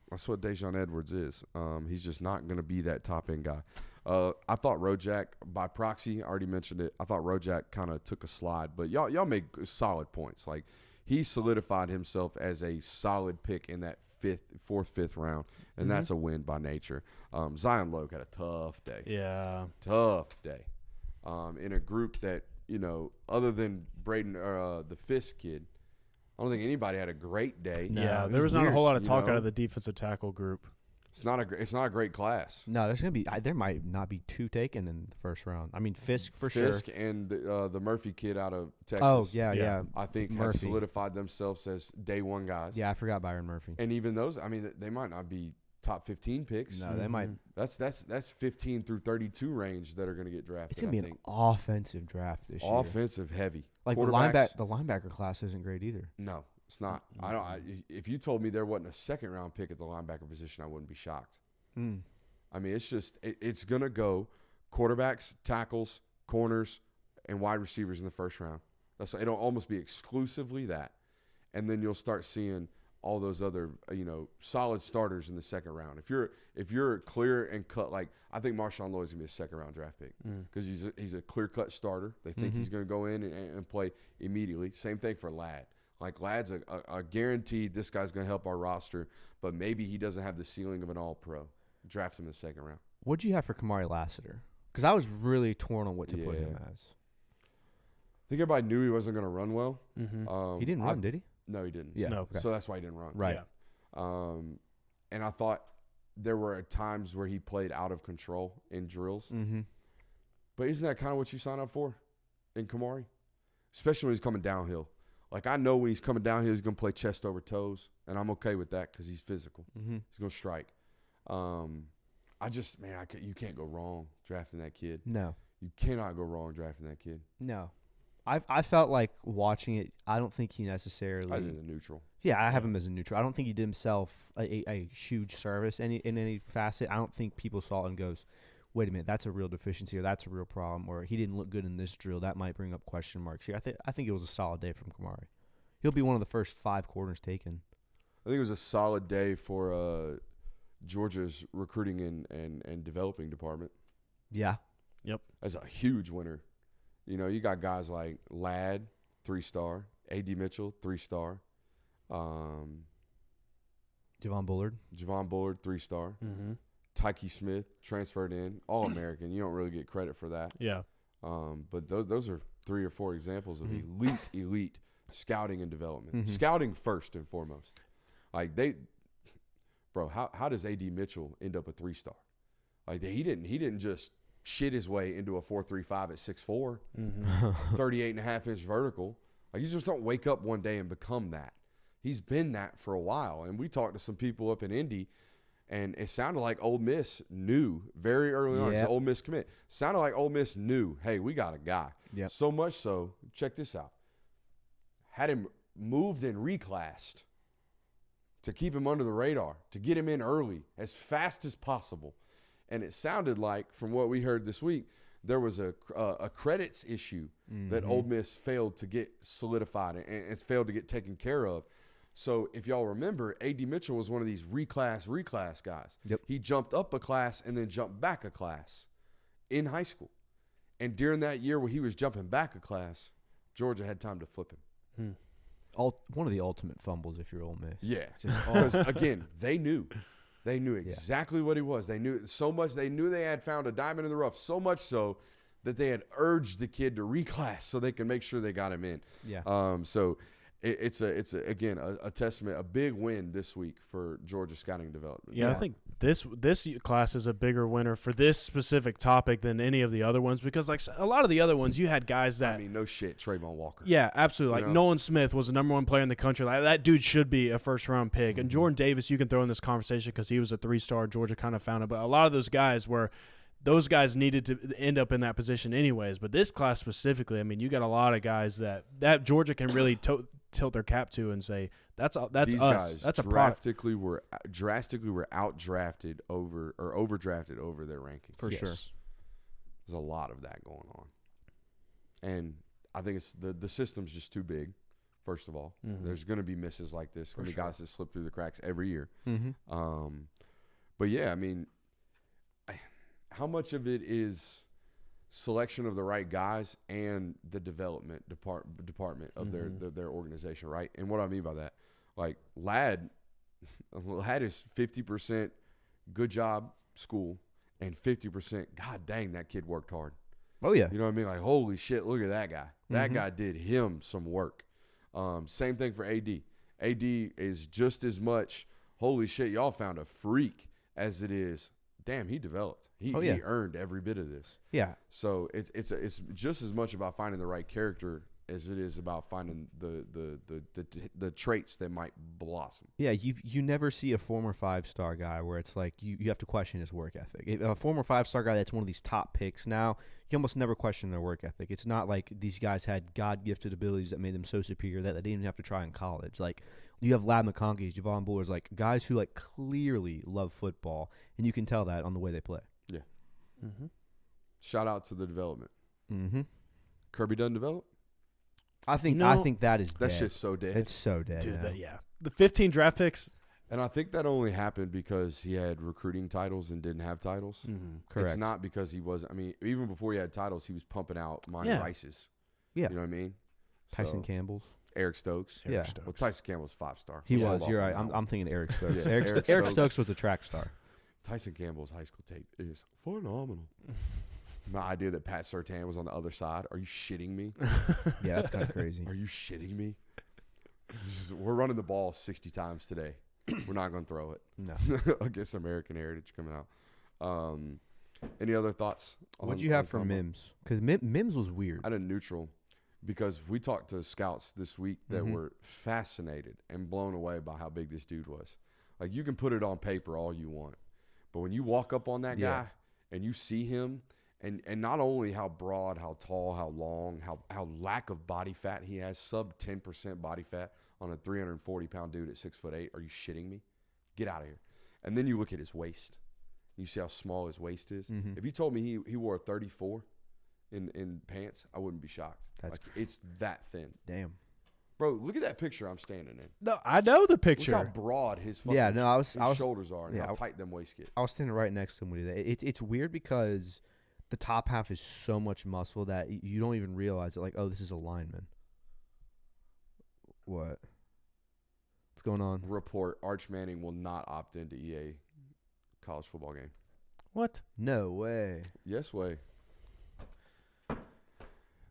that's what Dejon Edwards is. He's just not going to be that top-end guy. I thought Rojak, by proxy, I already mentioned it, I thought Rojak kind of took a slide. But y'all make solid points. Like, he solidified himself as a solid pick in that fourth, fifth round, and that's a win by nature. Zion Logue had a tough day. Yeah. Tough day. In a group that other than Braden or the Fisk kid, I don't think anybody had a great day. No, Yeah, it there was was not a weird, whole lot of you talk know? out of the defensive tackle group. It's not a great class. No, there's gonna be. There might not be 2 taken in the first round. I mean, Fisk for sure. Fisk and the Murphy kid out of Texas. Oh yeah, Yeah. yeah. I think have Murphy. solidified themselves as day one guys. Yeah, I forgot Byron Murphy. And even those, I mean, they might not be top 15 picks. No, they might. That's 15 through 32 range that are going to get drafted. It's gonna be I an think. offensive draft this year. Offensive heavy. Like the Quarterbacks, linebacker class isn't great either. No, it's not. If you told me there wasn't a second round pick at the linebacker position, I wouldn't be shocked. Mm. I mean, it's just it's going to go quarterbacks, tackles, corners, and wide receivers in the first round. It'll almost be exclusively that, and then you'll start seeing all those other solid starters in the second round. If you're clear and cut, like I think Marshawn Lloyd's gonna be a second round draft pick because he's a clear cut starter. They think he's gonna go in and play immediately. Same thing for Ladd. Like Ladd's a guaranteed this guy's gonna help our roster, but maybe he doesn't have the ceiling of an all pro. Draft him in the second round. What'd you have for Kamari Lassiter? Because I was really torn on what to put him as. I think everybody knew he wasn't gonna run well. He didn't run, did he? No, he didn't. Yeah. No. Okay. So that's why he didn't run. Right. Yeah. And I thought there were times where he played out of control in drills. Mm-hmm. But isn't that kind of what you sign up for in Kamari? Especially when he's coming downhill. Like, I know when he's coming downhill, he's going to play chest over toes, and I'm okay with that because he's physical. Mm-hmm. He's going to strike. You can't go wrong drafting that kid. No. You cannot go wrong drafting that kid. No. I felt like watching it, I don't think he necessarily. I did a neutral. Yeah, I have him as a neutral. I don't think he did himself a huge service in any facet. I don't think people saw it and goes, wait a minute, that's a real deficiency or that's a real problem or he didn't look good in this drill. That might bring up question marks here. I think it was a solid day from Kamari. He'll be one of the first 5 corners taken. I think it was a solid day for Georgia's recruiting and developing department. Yeah. Yep. As a huge winner. You got guys like Ladd, 3-star, A.D. Mitchell, 3-star, Javon Bullard, 3-star, Tyke Smith transferred in, All-American. You don't really get credit for that. Yeah. But those are 3 or 4 examples of elite scouting and development. Scouting first and foremost. Like how does A.D. Mitchell end up a 3-star? Like he didn't just shit his way into a 4.35 at 6'4", 38.5-inch vertical. Like you just don't wake up one day and become that. He's been that for a while. And we talked to some people up in Indy, and it sounded like Ole Miss knew very early on. It's an Ole Miss commit. Sounded like Ole Miss knew, hey, we got a guy. Yep. So much so, check this out. Had him moved and reclassed to keep him under the radar, to get him in early as fast as possible. And it sounded like, from what we heard this week, there was a credits issue that Ole Miss failed to get solidified and it's failed to get taken care of. So if y'all remember, A.D. Mitchell was one of these reclass guys. Yep. He jumped up a class and then jumped back a class in high school. And during that year where he was jumping back a class, Georgia had time to flip him. One of the ultimate fumbles if you're Ole Miss. Yeah. Because, again, they knew. They knew exactly what he was. They knew so much. They knew they had found a diamond in the rough, so much so that they had urged the kid to reclass so they could make sure they got him in. Yeah. So it's again a testament, a big win this week for Georgia scouting development. Yeah, I think this class is a bigger winner for this specific topic than any of the other ones because like a lot of the other ones you had guys that no shit, Trayvon Walker. Yeah, absolutely. Like Nolan Smith was the number 1 player in the country. Like that dude should be a first-round pick. And Jordan Davis, you can throw in this conversation because he was a 3-star. Georgia kind of found it, but a lot of those guys needed to end up in that position anyways. But this class specifically, I mean, you got a lot of guys that Georgia can really tilt their cap to and say that's These us. Guys that's a product. drastically were outdrafted over or overdrafted over their rankings. For sure. There's a lot of that going on. And I think it's the system's just too big, first of all. There's going to be misses like this. Going to be guys that slip through the cracks every year. But, yeah, I mean, how much of it is selection of the right guys and the development department of their organization, right? And what I mean by that, like Ladd is 50% good job school and 50% God dang that kid worked hard. Oh, yeah. You know what I mean? Like, holy shit, look at that guy. That guy did him some work. Same thing for AD. AD is just as much, holy shit, y'all found a freak, as it is, damn, he developed. He earned every bit of this. Yeah. So it's just as much about finding the right character as it is about finding the traits that might blossom. Yeah, you never see a former 5-star guy where it's like you have to question his work ethic. If a former 5-star guy that's one of these top picks now, you almost never question their work ethic. It's not like these guys had God-gifted abilities that made them so superior that they didn't even have to try in college. Like, you have Lab McConkey's, Javon Buller's, like guys who like clearly love football, and you can tell that on the way they play. Yeah. Shout out to the development. Mm-hmm. Kirby doesn't develop? I think that is that dead. shit's so dead. It's so dead. Dude, now. the 15 draft picks. And I think that only happened because he had recruiting titles and didn't have titles. Correct. It's not because he was. I mean, even before he had titles, he was pumping out Monty Rice's. Yeah. You know what I mean? Tyson Campbell's. Eric Stokes. Yeah. Well, Tyson Campbell's 5-star. He was. You're right. I'm thinking Eric Stokes. Yeah, Eric Stokes was a track star. Tyson Campbell's high school tape is phenomenal. My idea that Pat Surtain was on the other side. Are you shitting me? Yeah, that's kind of crazy. Are you shitting me? We're running the ball 60 times today. We're not going to throw it. No. Against American Heritage coming out. Any other thoughts? What'd you have for Mims? Because Mims was weird. I had a neutral because we talked to scouts this week that were fascinated and blown away by how big this dude was. Like, you can put it on paper all you want, but when you walk up on that guy and you see him, and not only how broad, how tall, how long, how lack of body fat he has, sub 10% body fat on a 340-pound dude at 6'8". Are you shitting me? Get out of here. And then you look at his waist. You see how small his waist is. If you told me he wore a 34 in pants, I wouldn't be shocked. It's that thin. Damn. Bro, look at that picture I'm standing in. No, I know the picture. Look how broad his fucking his shoulders are and how tight them waists get. I was standing right next to him when he did that. It's weird because the top half is so much muscle that you don't even realize it. Like, oh, this is a lineman. What? What's going on? Report: Arch Manning will not opt into EA college football game. What? No way. Yes way.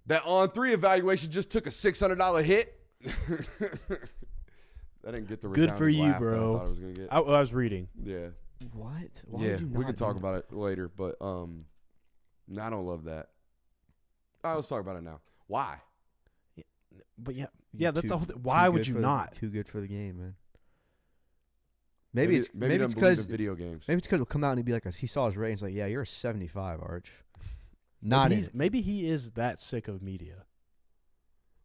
That On3 evaluation just took a $600 hit. I didn't get the good for you, bro. I thought I was gonna get. I was reading. Yeah. What? Why Yeah, would you we can not talk do about it later, but no, I don't love that. All right, let's talk about it now. Why? But yeah, that's the whole thing. Why would you not? Too good for the game, man. Maybe it's because because video games. Maybe it's because we'll come out and he'd be like, he saw his ratings, like, yeah, you're a 75, Arch. Maybe he is that sick of media.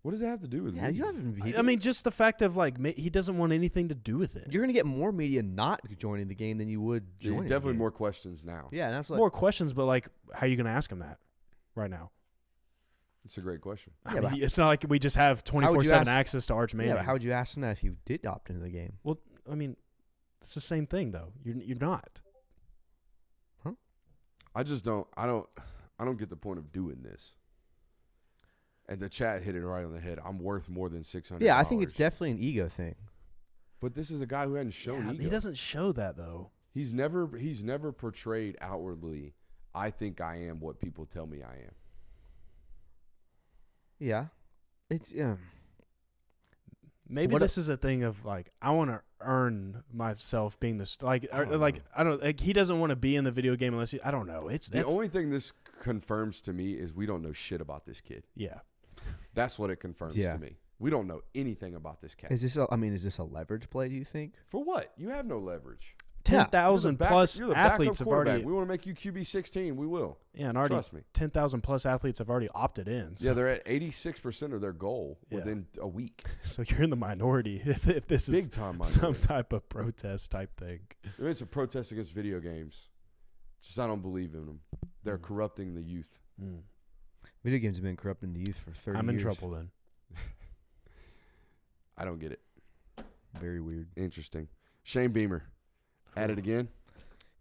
What does that have to do with Yeah, me? you don't I mean, just the fact of like he doesn't want anything to do with it. You're gonna get more media not joining the game than you would joining. Definitely more questions now. Yeah, and that's like, more questions, but like, how are you gonna ask him that right now? It's a great question. I mean, it's not like we just have 24/7 access to Arch Manning. Yeah, but how would you ask him that if you did opt into the game? Well, I mean, it's the same thing though. You're not. Huh? I just don't. I don't get the point of doing this. And the chat hit it right on the head. I'm worth more than $600. Yeah, I think it's definitely an ego thing. But this is a guy who hadn't shown ego. He doesn't show that though. He's never portrayed outwardly, I think I am what people tell me I am. Yeah. It's Maybe this is a thing of like, I want to earn myself being the he doesn't want to be in the video game unless I don't know. The only thing this confirms to me is we don't know shit about this kid. Yeah. That's what it confirms to me. We don't know anything about this cat. Is this a leverage play, do you think? For what? You have no leverage. 10,000 plus you're the athletes have already. We want to make you QB 16. We will. Yeah, and already trust me. 10,000 plus athletes have already opted in. So. Yeah, they're at 86% of their goal within a week. So you're in the minority if this is big time some type of protest type thing. I mean, it's a protest against video games. Just I don't believe in them. They're corrupting the youth. Video games have been corrupting the youth for 30 years. I'm in trouble then. I don't get it. Very weird. Interesting. Shane Beamer. At it again?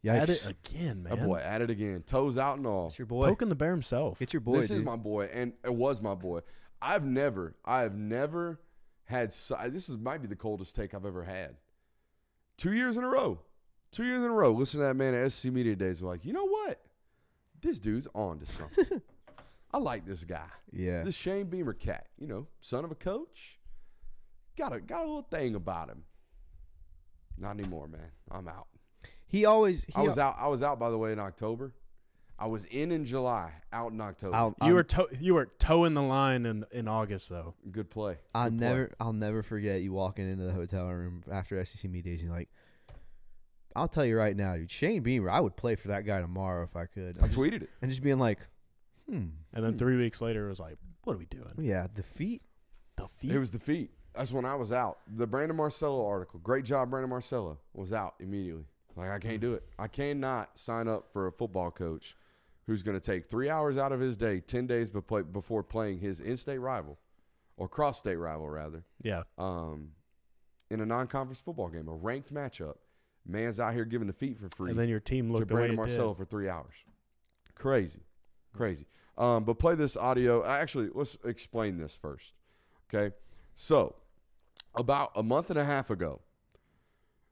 Yikes. At it again, man. Oh, boy. At it again. Toes out and all. It's your boy. Poking the bear himself. It's your boy, This is my boy, and it was my boy. I have never had this might be the coldest take I've ever had. 2 years in a row. 2 years in a row. Listen to that man at SC Media Days. We're like, you know what? This dude's on to something. I like this guy. Yeah. This Shane Beamer cat, you know, son of a coach. Got a little thing about him. Not anymore, man. I'm out. I was out, by the way, in October. I was in July, out in October. You were towing the line in August, though. Good play. I'll never forget you walking into the hotel room after SEC media days and you're like, I'll tell you right now, dude, Shane Beamer, I would play for that guy tomorrow if I could. I tweeted it. And just being like, And then 3 weeks later, it was like, what are we doing? yeah, defeat. It was defeat. That's when I was out. The Brandon Marcello article, great job, Brandon Marcello, was out immediately. Like, I can't do it. I cannot sign up for a football coach who's going to take 3 hours out of his day, 10 days before playing his in-state rival, or cross-state rival, rather. Yeah. In a non-conference football game, a ranked matchup. Man's out here giving the feet for free. And then your team looked to Brandon Marcello for 3 hours. Crazy. But play this audio. Actually, let's explain this first. Okay? So, about a month and a half ago,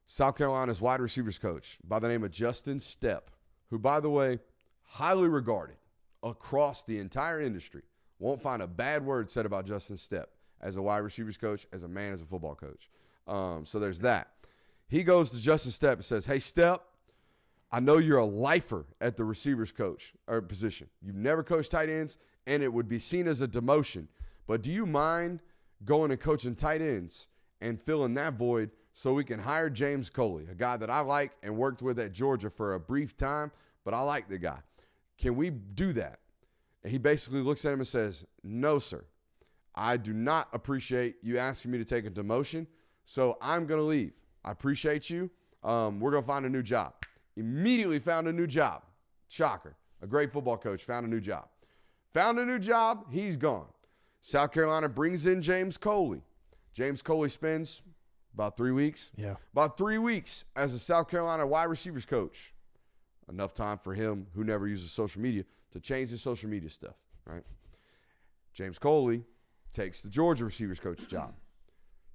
South Carolina's wide receivers coach by the name of Justin Stepp, who, by the way, highly regarded across the entire industry. Won't find a bad word said about Justin Stepp as a wide receivers coach, as a man, as a football coach. So there's that. He goes to Justin Stepp and says, hey, Stepp, I know you're a lifer at the receivers coach or position. You've never coached tight ends, and it would be seen as a demotion. But do you mind going and coaching tight ends and filling that void so we can hire James Coley, a guy that I like and worked with at Georgia for a brief time, but I like the guy. Can we do that? And he basically looks at him and says, no, sir. I do not appreciate you asking me to take a demotion, so I'm going to leave. I appreciate you. We're going to find a new job. Immediately found a new job. Shocker. A great football coach found a new job. Found a new job. He's gone. South Carolina brings in James Coley. James Coley spends about 3 weeks. Yeah. About 3 weeks as a South Carolina wide receivers coach. Enough time for him, who never uses social media, to change his social media stuff, right? James Coley takes the Georgia receivers coach job.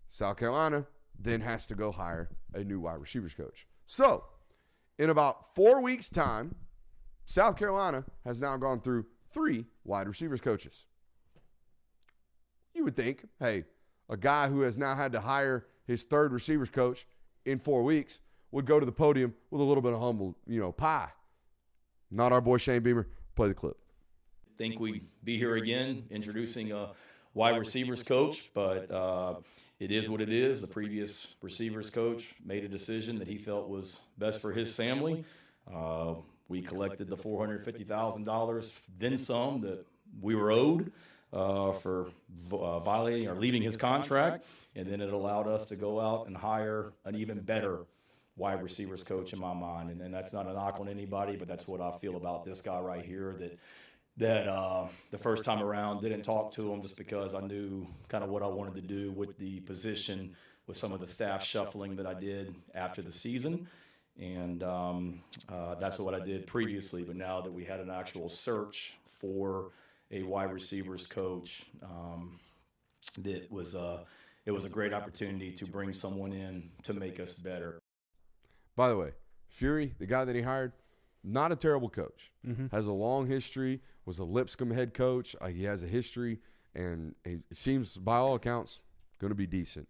South Carolina then has to go hire a new wide receivers coach. So, in about 4 weeks' time, South Carolina has now gone through 3 wide receivers coaches. You would think, hey, a guy who has now had to hire his 3rd receivers coach in 4 weeks would go to the podium with a little bit of humble, pie. Not our boy Shane Beamer. Play the clip. Think we'd be here again introducing a wide receivers coach, but it is what it is. The previous receivers coach made a decision that he felt was best for his family. We collected the $450,000, then some, that we were owed for violating or leaving his contract, and then it allowed us to go out and hire an even better wide receivers coach in my mind. And that's not a knock on anybody, but that's what I feel about this guy right here, that the first time around didn't talk to him just because I knew kind of what I wanted to do with the position, with some of the staff shuffling that I did after the season. And that's what I did previously. But now that we had an actual search for a wide receivers coach, it was a great opportunity to bring someone in to make us better. By the way, Fury, the guy that he hired, not a terrible coach. Has a long history, was a Lipscomb head coach. He has a history, and he seems, by all accounts, going to be decent.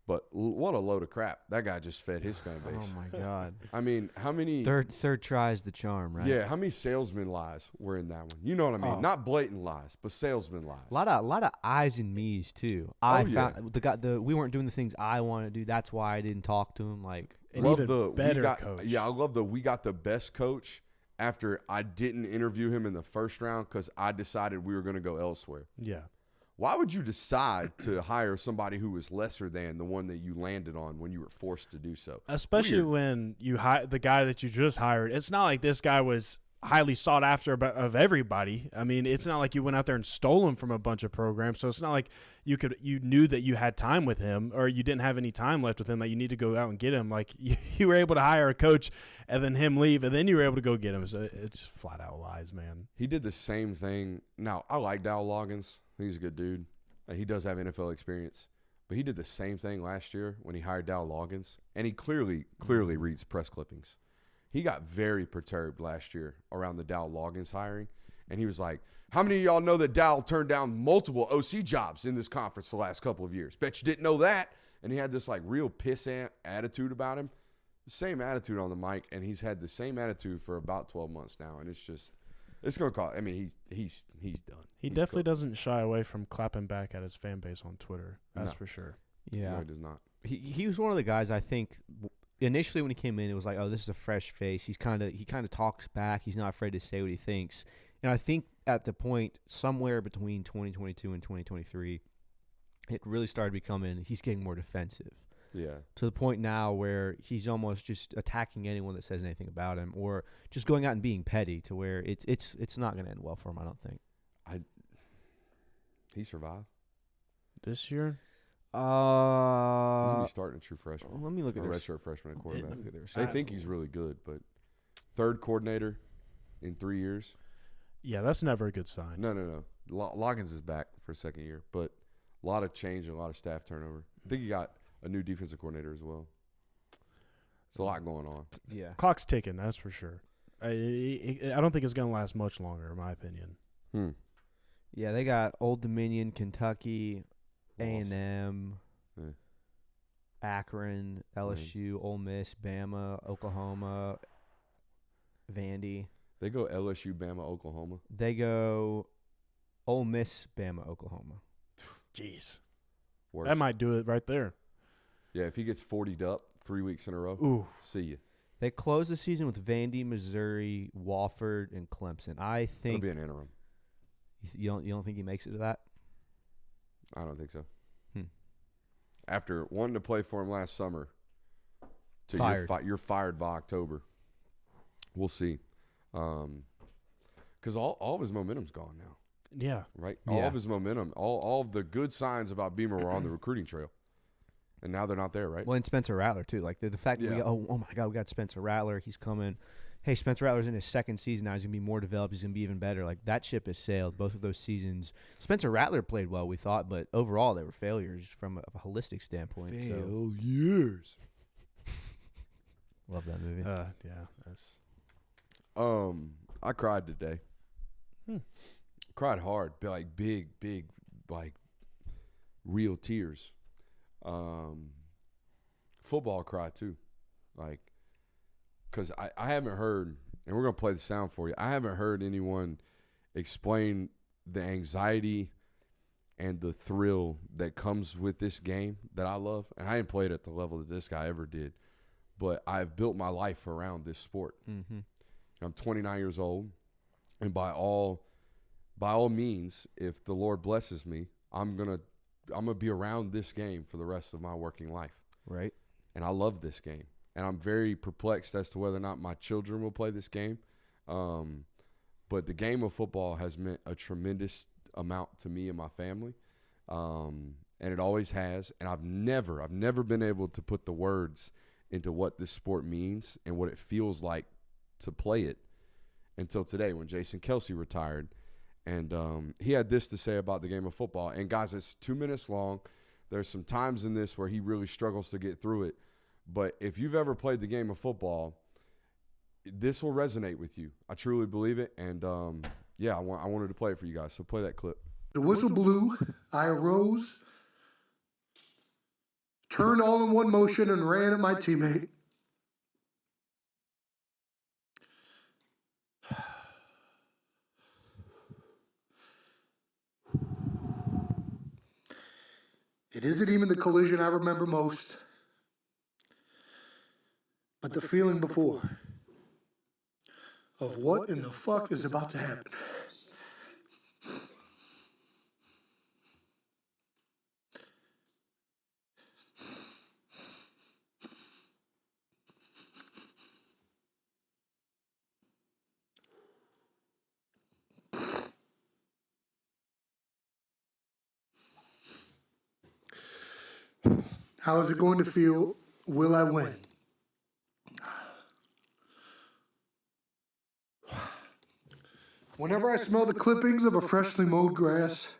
But what a load of crap. That guy just fed his fan base. Oh, my God. I mean, how many – Third try's the charm, right? Yeah, how many salesman lies were in that one? You know what I mean? Not blatant lies, but salesman lies. A lot of I's and me's, too. We weren't doing the things I wanted to do. That's why I didn't talk to him. Like, an even better coach. Yeah, I love we got the best coach after I didn't interview him in the first round because I decided we were going to go elsewhere. Yeah. Why would you decide to hire somebody who was lesser than the one that you landed on when you were forced to do so? Especially when you hire the guy that you just hired. It's not like this guy was highly sought after of everybody. I mean, it's not like you went out there and stole him from a bunch of programs. So it's not like you knew that you had time with him or you didn't have any time left with him that you need to go out and get him. Like you were able to hire a coach and then him leave and then you were able to go get him. So it's just flat out lies, man. He did the same thing. Now, I like Dow Loggins. He's a good dude. He does have NFL experience. But he did the same thing last year when he hired Dow Loggins. And he clearly reads press clippings. He got very perturbed last year around the Dow Loggins hiring. And he was like, How many of y'all know that Dowell turned down multiple OC jobs in this conference the last couple of years? Bet you didn't know that. And he had this like real pissant attitude about him. The same attitude on the mic, and he's had the same attitude for about 12 months now. And it's going to cause. I mean, he's done. He definitely doesn't shy away from clapping back at his fan base on Twitter. That's for sure. Yeah, No, he does not. He was one of the guys I think initially when he came in, it was like, oh, this is a fresh face. He kind of talks back. He's not afraid to say what he thinks. And I think at the point somewhere between 2022 and 2023, it really started becoming he's getting more defensive. Yeah. To the point now where he's almost just attacking anyone that says anything about him, or just going out and being petty to where it's not going to end well for him. I don't think. He survived This year? He's gonna be starting a true freshman. Let me look at a their redshirt freshman at quarterback. look at their They stats. think he's really good, but third coordinator in 3 years. Yeah, that's never a good sign. No. Loggins is back for a second year, but a lot of change and a lot of staff turnover. I think he got a new defensive coordinator as well. There's a lot going on. Yeah. Clock's ticking, that's for sure. I don't think it's going to last much longer, in my opinion. Yeah, they got Old Dominion, Kentucky, A&M, Yeah. Akron, LSU, Ole Miss, Bama, Oklahoma, Vandy. They go LSU, Bama, Oklahoma. They go Ole Miss, Bama, Oklahoma. Jeez. Worse. That might do it right there. Yeah, if he gets 40'd up 3 weeks in a row, Ooh. see you. They close the season with Vandy, Missouri, Wofford, and Clemson. I It'll think be an interim. you don't think he makes it to that? I don't think so. Hmm. After wanting to play for him last summer, to Fired. You're fired by October. We'll see. Because all of his momentum's gone now, Yeah. right? All Yeah. of his momentum, all of the good signs about Beamer were on the recruiting trail, and now they're not there, right? Well, and Spencer Rattler, too. Like, the fact that we Yeah. got, oh, my God, we got Spencer Rattler. He's coming. Hey, Spencer Rattler's in his second season now. He's going to be more developed. He's going to be even better. Like, that ship has sailed both of those seasons. Spencer Rattler played well, we thought, but overall they were failures from a holistic standpoint. So. Failures. Love that movie. Yeah. That's I cried today. Cried hard, like big, like real tears. Football cried too, like, because I haven't heard, and we're gonna play the sound for you. I haven't heard anyone explain the anxiety and the thrill that comes with this game that I love. And I didn't play it at the level that this guy ever did, but I've built my life around this sport. Mm-hmm. I'm 29 years old, and by all means, if the Lord blesses me, I'm gonna be around this game for the rest of my working life. Right. And I love this game, and I'm very perplexed as to whether or not my children will play this game. But the game of football has meant a tremendous amount to me and my family, and it always has. And I've never been able to put the words into what this sport means and what it feels like to play it until today when Jason Kelce retired. And he had this to say about the game of football. And, guys, it's 2 minutes long. There's some times in this where he really struggles to get through it. But if you've ever played the game of football, this will resonate with you. I truly believe it. And, I wanted to play it for you guys. So play that clip. The whistle blew. I arose, turned all in one motion, and ran at my teammate. It isn't even the collision I remember most, but the feeling before of what in the fuck is about to happen. How is it going to feel? Will I win? Whenever I smell the clippings of a freshly mowed grass,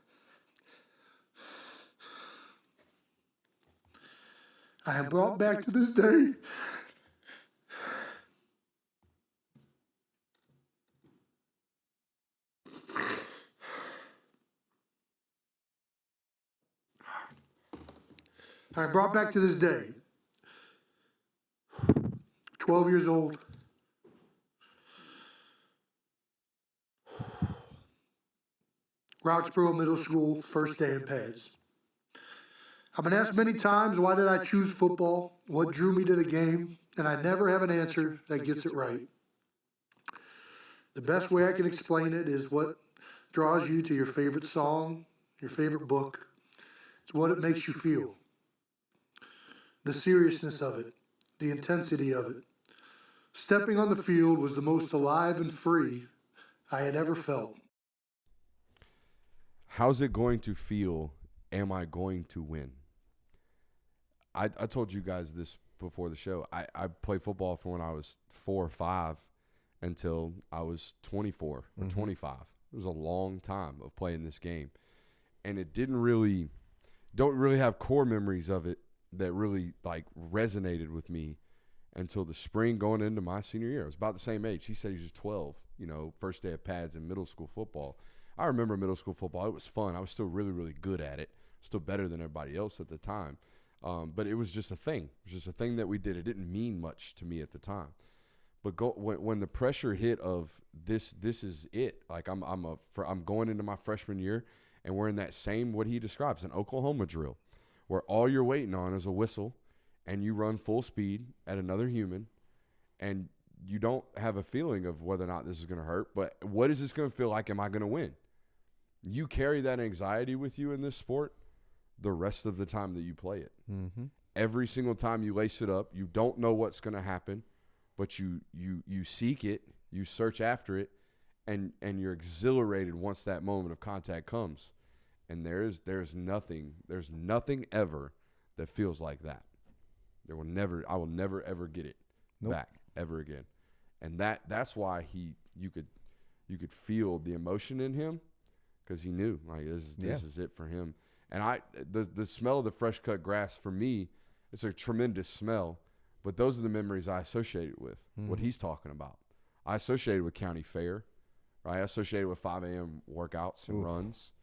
I am brought back to this day. I am brought back to this day. 12 years old. Roxborough Middle School, first day in pads. I've been asked many times, why did I choose football? What drew me to the game? And I never have an answer that gets it right. The best way I can explain it is what draws you to your favorite song, your favorite book. It's what it makes you feel. The seriousness of it, the intensity of it. Stepping on the field was the most alive and free I had ever felt. How's it going to feel? Am I going to win? I told you guys this before the show. I played football from when I was 4 or 5 until I was 24 or 25. It was a long time of playing this game. And it don't really have core memories of it that really like resonated with me until the spring going into my senior year. I was about the same age. He said he was 12, first day of pads in middle school football. I remember middle school football. It was fun. I was still really, really good at it. Still better than everybody else at the time. But it was just a thing. It was just a thing that we did. It didn't mean much to me at the time. But when the pressure hit of this is it. Like I'm going into my freshman year, and we're in that same, what he describes, an Oklahoma drill, where all you're waiting on is a whistle, and you run full speed at another human, and you don't have a feeling of whether or not this is going to hurt. But what is this going to feel like? Am I going to win? You carry that anxiety with you in this sport the rest of the time that you play it. Mm-hmm. Every single time you lace it up, you don't know what's going to happen, but you seek it, you search after it, and you're exhilarated once that moment of contact comes. And there's nothing ever that feels like that. I will never ever get it back ever again. And that's why you could feel the emotion in him, because he knew like this is it for him. And the smell of the fresh cut grass, for me, it's a tremendous smell. But those are the memories I associated with what he's talking about. I associated with county fair, right? I associated with 5 a.m. workouts and runs.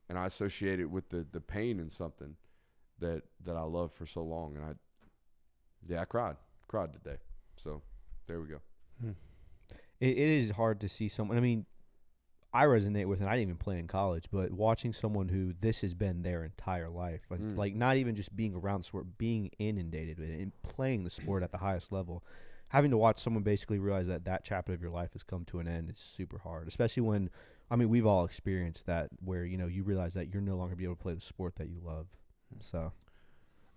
And I associated with the pain in something that I loved for so long. And I cried today. So there we go. It is hard to see someone. I mean, I resonate with it. I didn't even play in college, but watching someone who this has been their entire life, like not even just being around the sport, being inundated with it and playing the sport at the highest level, having to watch someone basically realize that chapter of your life has come to an end is super hard, especially when, I mean, we've all experienced that where, you realize that you're no longer be able to play the sport that you love. So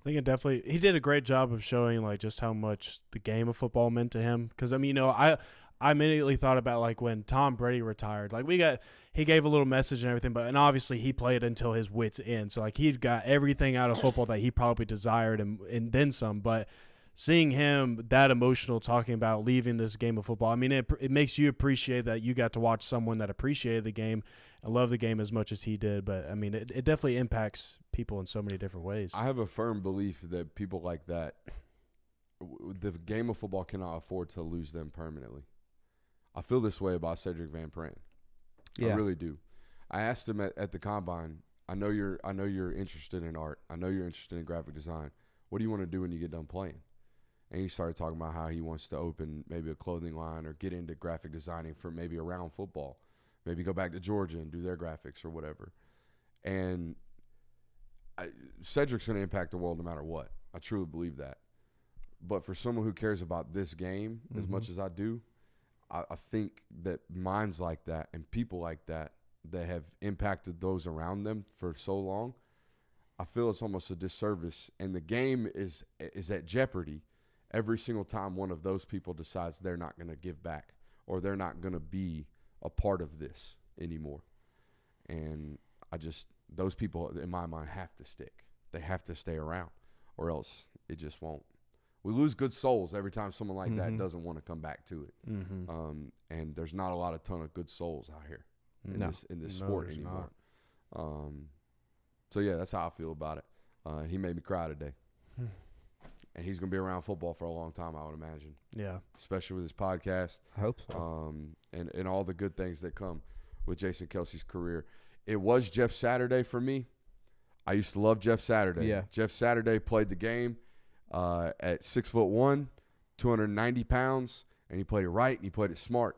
I think he did a great job of showing like just how much the game of football meant to him. Because I mean, I immediately thought about like when Tom Brady retired. Like he gave a little message and everything, and obviously he played until his wits end. So like he got everything out of football that he probably desired and then some. But seeing him that emotional talking about leaving this game of football, I mean, it makes you appreciate that you got to watch someone that appreciated the game and loved the game as much as he did. But I mean, it definitely impacts people in so many different ways. I have a firm belief that people like that, the game of football cannot afford to lose them permanently. I feel this way about Cedric Van Pran. Yeah. I really do. I asked him at the combine, I know you're interested in art. I know you're interested in graphic design. What do you want to do when you get done playing? And he started talking about how he wants to open maybe a clothing line or get into graphic designing for maybe around football. Maybe go back to Georgia and do their graphics or whatever. And Cedric's going to impact the world no matter what. I truly believe that. But for someone who cares about this game as much as I do, I think that minds like that and people like that have impacted those around them for so long, I feel it's almost a disservice. And the game is at jeopardy every single time one of those people decides they're not going to give back or they're not going to be a part of this anymore. And those people in my mind have to stick. They have to stay around or else it just won't. We lose good souls every time someone like that doesn't want to come back to it. And there's not a ton of good souls out here in this sport anymore. So, yeah, that's how I feel about it. He made me cry today. And he's going to be around football for a long time, I would imagine. Yeah. Especially with his podcast. I hope so. And all the good things that come with Jason Kelce's career. It was Jeff Saturday for me. I used to love Jeff Saturday. Yeah. Jeff Saturday played the game at 6'1", 290 pounds, and he played it right and he played it smart.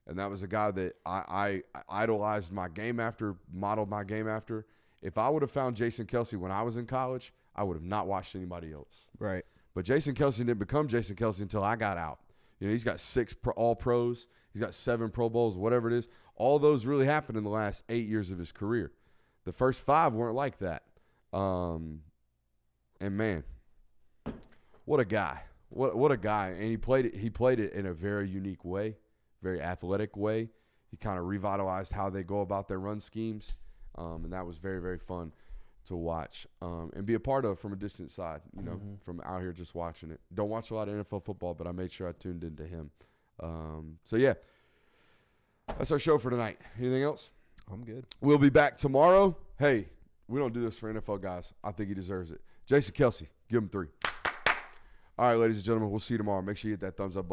And that was a guy that I idolized my game after, modeled my game after. If I would have found Jason Kelce when I was in college, I would have not watched anybody else. Right. But Jason Kelce didn't become Jason Kelce until I got out. You know, he's got 6 All-Pros. He's got 7 Pro Bowls, whatever it is. All those really happened in the last 8 years of his career. The first 5 weren't like that. And, man, what a guy. What a guy. And he played it in a very unique way, very athletic way. He kind of revitalized how they go about their run schemes. And that was very, very fun to watch and be a part of from a distant side, you know, from out here just watching it. Don't watch a lot of NFL football, but I made sure I tuned into him. So, yeah, that's our show for tonight. Anything else? I'm good. We'll be back tomorrow. Hey, we don't do this for NFL guys. I think he deserves it. Jason Kelce, give him 3. All right, ladies and gentlemen, we'll see you tomorrow. Make sure you hit that thumbs up button.